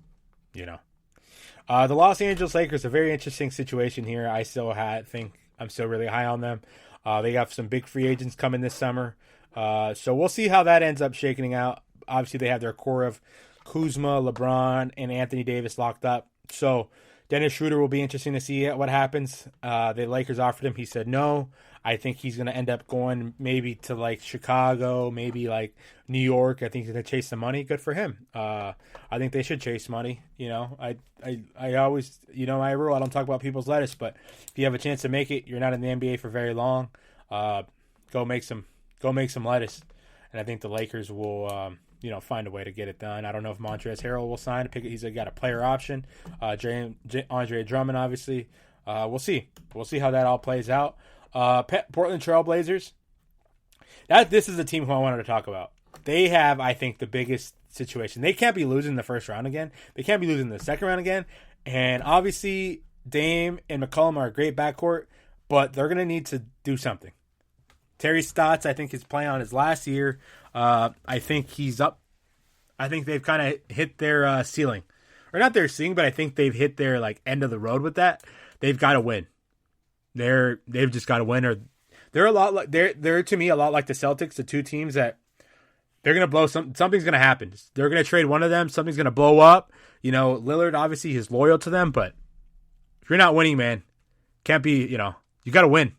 The Los Angeles Lakers, a very interesting situation here. I still think I'm still really high on them. They got some big free agents coming this summer. So we'll see how that ends up shaking out. Obviously, they have their core of Kuzma, LeBron, and Anthony Davis locked up. So Dennis Schroeder will be interesting to see what happens. The Lakers offered him. He said no. I think he's going to end up going maybe to like Chicago, maybe like New York. I think he's going to chase the money. Good for him. I think they should chase money. I always, my rule, I don't talk about people's lettuce, but if you have a chance to make it, you're not in the NBA for very long. Go make some lettuce. And I think the Lakers will, find a way to get it done. I don't know if Montrezl Harrell will sign. He's got a player option. Andre Drummond, obviously. We'll see. We'll see how that all plays out. Portland Trailblazers. This is the team who I wanted to talk about. They have, I think, the biggest situation. They can't be losing the first round again. They can't be losing the second round again. And obviously, Dame and McCollum are a great backcourt, but they're going to need to do something. Terry Stotts, I think, is playing on his last year. I think he's up. I think they've kind of hit their ceiling. Or not their ceiling, but I think they've hit their end of the road with that. They've got to win. They've just got to win. Or they're a lot like they're to me a lot like the Celtics, the two teams that they're gonna blow something's gonna happen. They're gonna trade one of them, something's gonna blow up. Lillard obviously is loyal to them, but if you're not winning, man, can't be, you gotta win.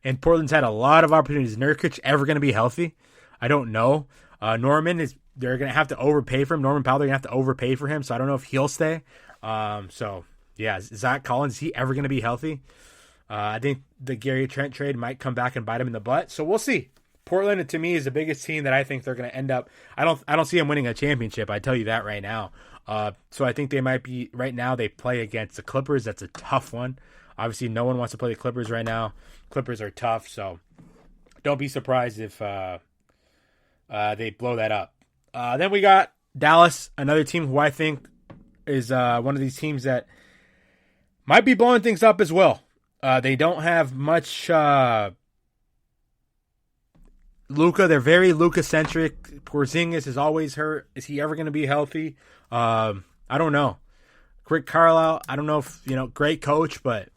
And Portland's had a lot of opportunities. Is Nurkic ever gonna be healthy? I don't know. They're gonna have to overpay for him. Norman Powell, they're gonna have to overpay for him, so I don't know if he'll stay. So yeah, Zach Collins, is he ever gonna be healthy? I think the Gary Trent trade might come back and bite him in the butt. So we'll see. Portland, to me, is the biggest team that I think they're going to end up. I don't see them winning a championship. I tell you that right now. So I think they might be right now. They play against the Clippers. That's a tough one. Obviously, no one wants to play the Clippers right now. Clippers are tough. So don't be surprised if they blow that up. Then we got Dallas, another team who I think is one of these teams that might be blowing things up as well. They don't have much Luka. They're very Luka-centric. Porzingis is always hurt. Is he ever going to be healthy? I don't know. Rick Carlisle, I don't know if, great coach, but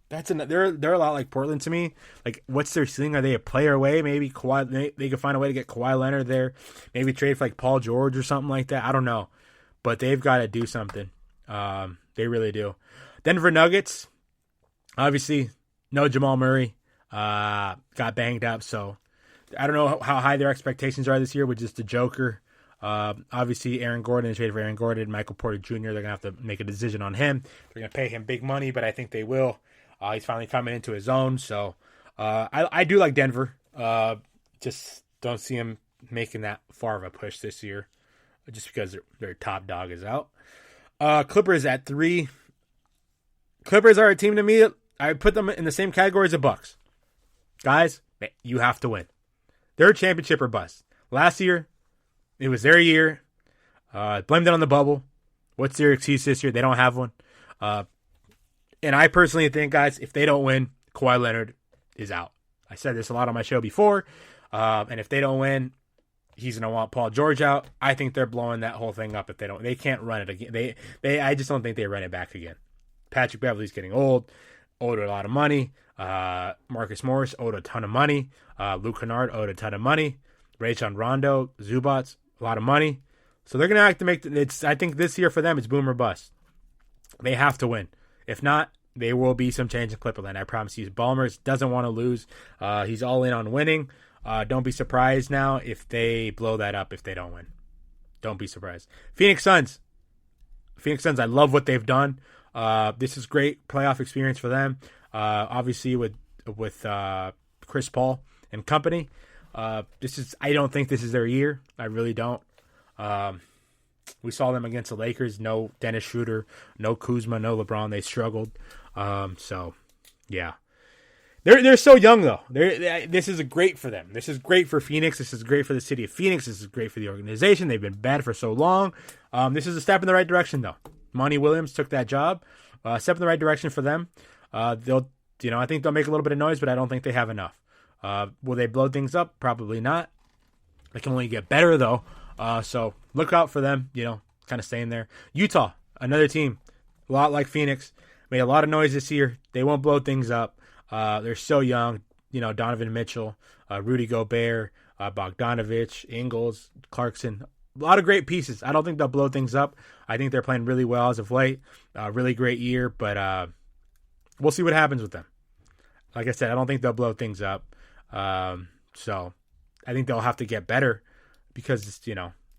they're a lot like Portland to me. Like, what's their ceiling? Are they a player away? Maybe Kawhi, they could find a way to get Kawhi Leonard there. Maybe trade for Paul George or something like that. I don't know. But they've got to do something. They really do. Denver Nuggets. Obviously, no Jamal Murray. Got banged up, so I don't know how high their expectations are this year with just the Joker. Obviously, Aaron Gordon, traded for Aaron Gordon, Michael Porter Jr., they're going to have to make a decision on him. They're going to pay him big money, but I think they will. He's finally coming into his own, so I do like Denver. Just don't see him making that far of a push this year just because their top dog is out. Clippers at 3. Clippers are a team to me. I put them in the same category as the Bucks. Guys, you have to win. They're a championship or bust. Last year, it was their year. Blamed it on the bubble. What's their excuse this year? They don't have one. And I personally think, guys, if they don't win, Kawhi Leonard is out. I said this a lot on my show before. And if they don't win, he's going to want Paul George out. I think they're blowing that whole thing up if they don't. They can't run it again. I just don't think they run it back again. Patrick Beverley's getting old, owed a lot of money. Marcus Morris owed a ton of money. Luke Kennard owed a ton of money. Rajon Rondo, Zubats, a lot of money. So they're going to have to make it. I think this year for them, it's boom or bust. They have to win. If not, there will be some change in Clipperland. I promise you. Ballmer doesn't want to lose. He's all in on winning. Don't be surprised now if they blow that up if they don't win. Don't be surprised. Phoenix Suns, I love what they've done. This is great playoff experience for them. Obviously with Chris Paul and company. I don't think this is their year. I really don't. We saw them against the Lakers. No Dennis Schroeder, no Kuzma, no LeBron. They struggled. So yeah. They're so young though. This is great for them. This is great for Phoenix. This is great for the city of Phoenix. This is great for the organization. They've been bad for so long. This is a step in the right direction though. Monty Williams took that job. Step in the right direction for them. I think they'll make a little bit of noise, but I don't think they have enough. Will they blow things up? Probably not. They can only get better though. So look out for them. Kind of staying there. Utah, another team, a lot like Phoenix, made a lot of noise this year. They won't blow things up. They're so young, Donovan Mitchell, Rudy Gobert, Bogdanovich, Ingles, Clarkson, a lot of great pieces. I don't think they'll blow things up. I think they're playing really well as of late. Really great year, but we'll see what happens with them. Like I said, I don't think they'll blow things up. So I think they'll have to get better because,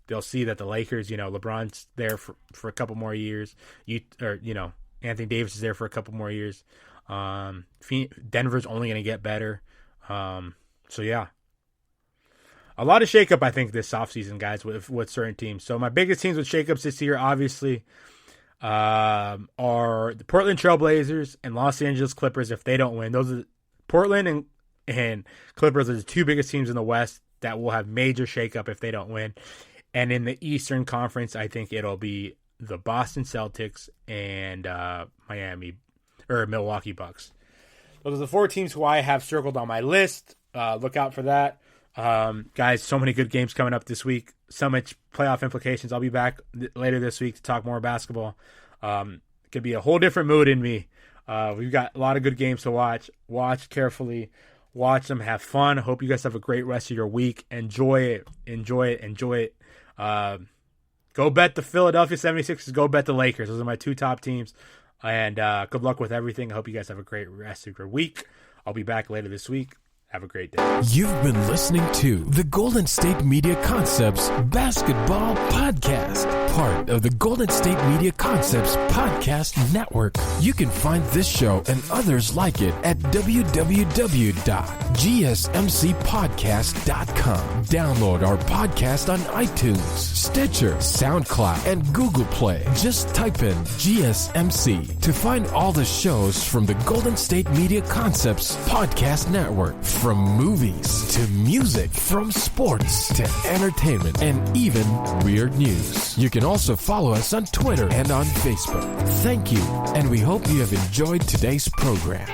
they'll see that the Lakers, LeBron's there for a couple more years. Anthony Davis is there for a couple more years. Denver's only going to get better. So yeah, a lot of shakeup, I think, this offseason, guys, with certain teams. So my biggest teams with shakeups this year, obviously, are the Portland Trailblazers and Los Angeles Clippers. If they don't win, those are Portland and Clippers are the two biggest teams in the West that will have major shakeup if they don't win. And in the Eastern Conference, I think it'll be the Boston Celtics and Milwaukee Bucks. Those are the four teams who I have circled on my list. Look out for that. Guys, so many good games coming up this week. So much playoff implications. I'll be back later this week to talk more basketball. It could be a whole different mood in me. We've got a lot of good games to watch. Watch carefully. Watch them. Have fun. Hope you guys have a great rest of your week. Enjoy it. Go bet the Philadelphia 76ers. Go bet the Lakers. Those are my two top teams. And good luck with everything. I hope you guys have a great rest of your week. I'll be back later this week. Have a great day. You've been listening to the Golden State Media Concepts Basketball Podcast, part of the Golden State Media Concepts Podcast Network. You can find this show and others like it at www.gsmcpodcast.com. Download our podcast on iTunes, Stitcher, SoundCloud, and Google Play. Just type in GSMC to find all the shows from the Golden State Media Concepts Podcast Network. From movies to music, from sports to entertainment, and even weird news. You can also follow us on Twitter and on Facebook. Thank you, and we hope you have enjoyed today's program.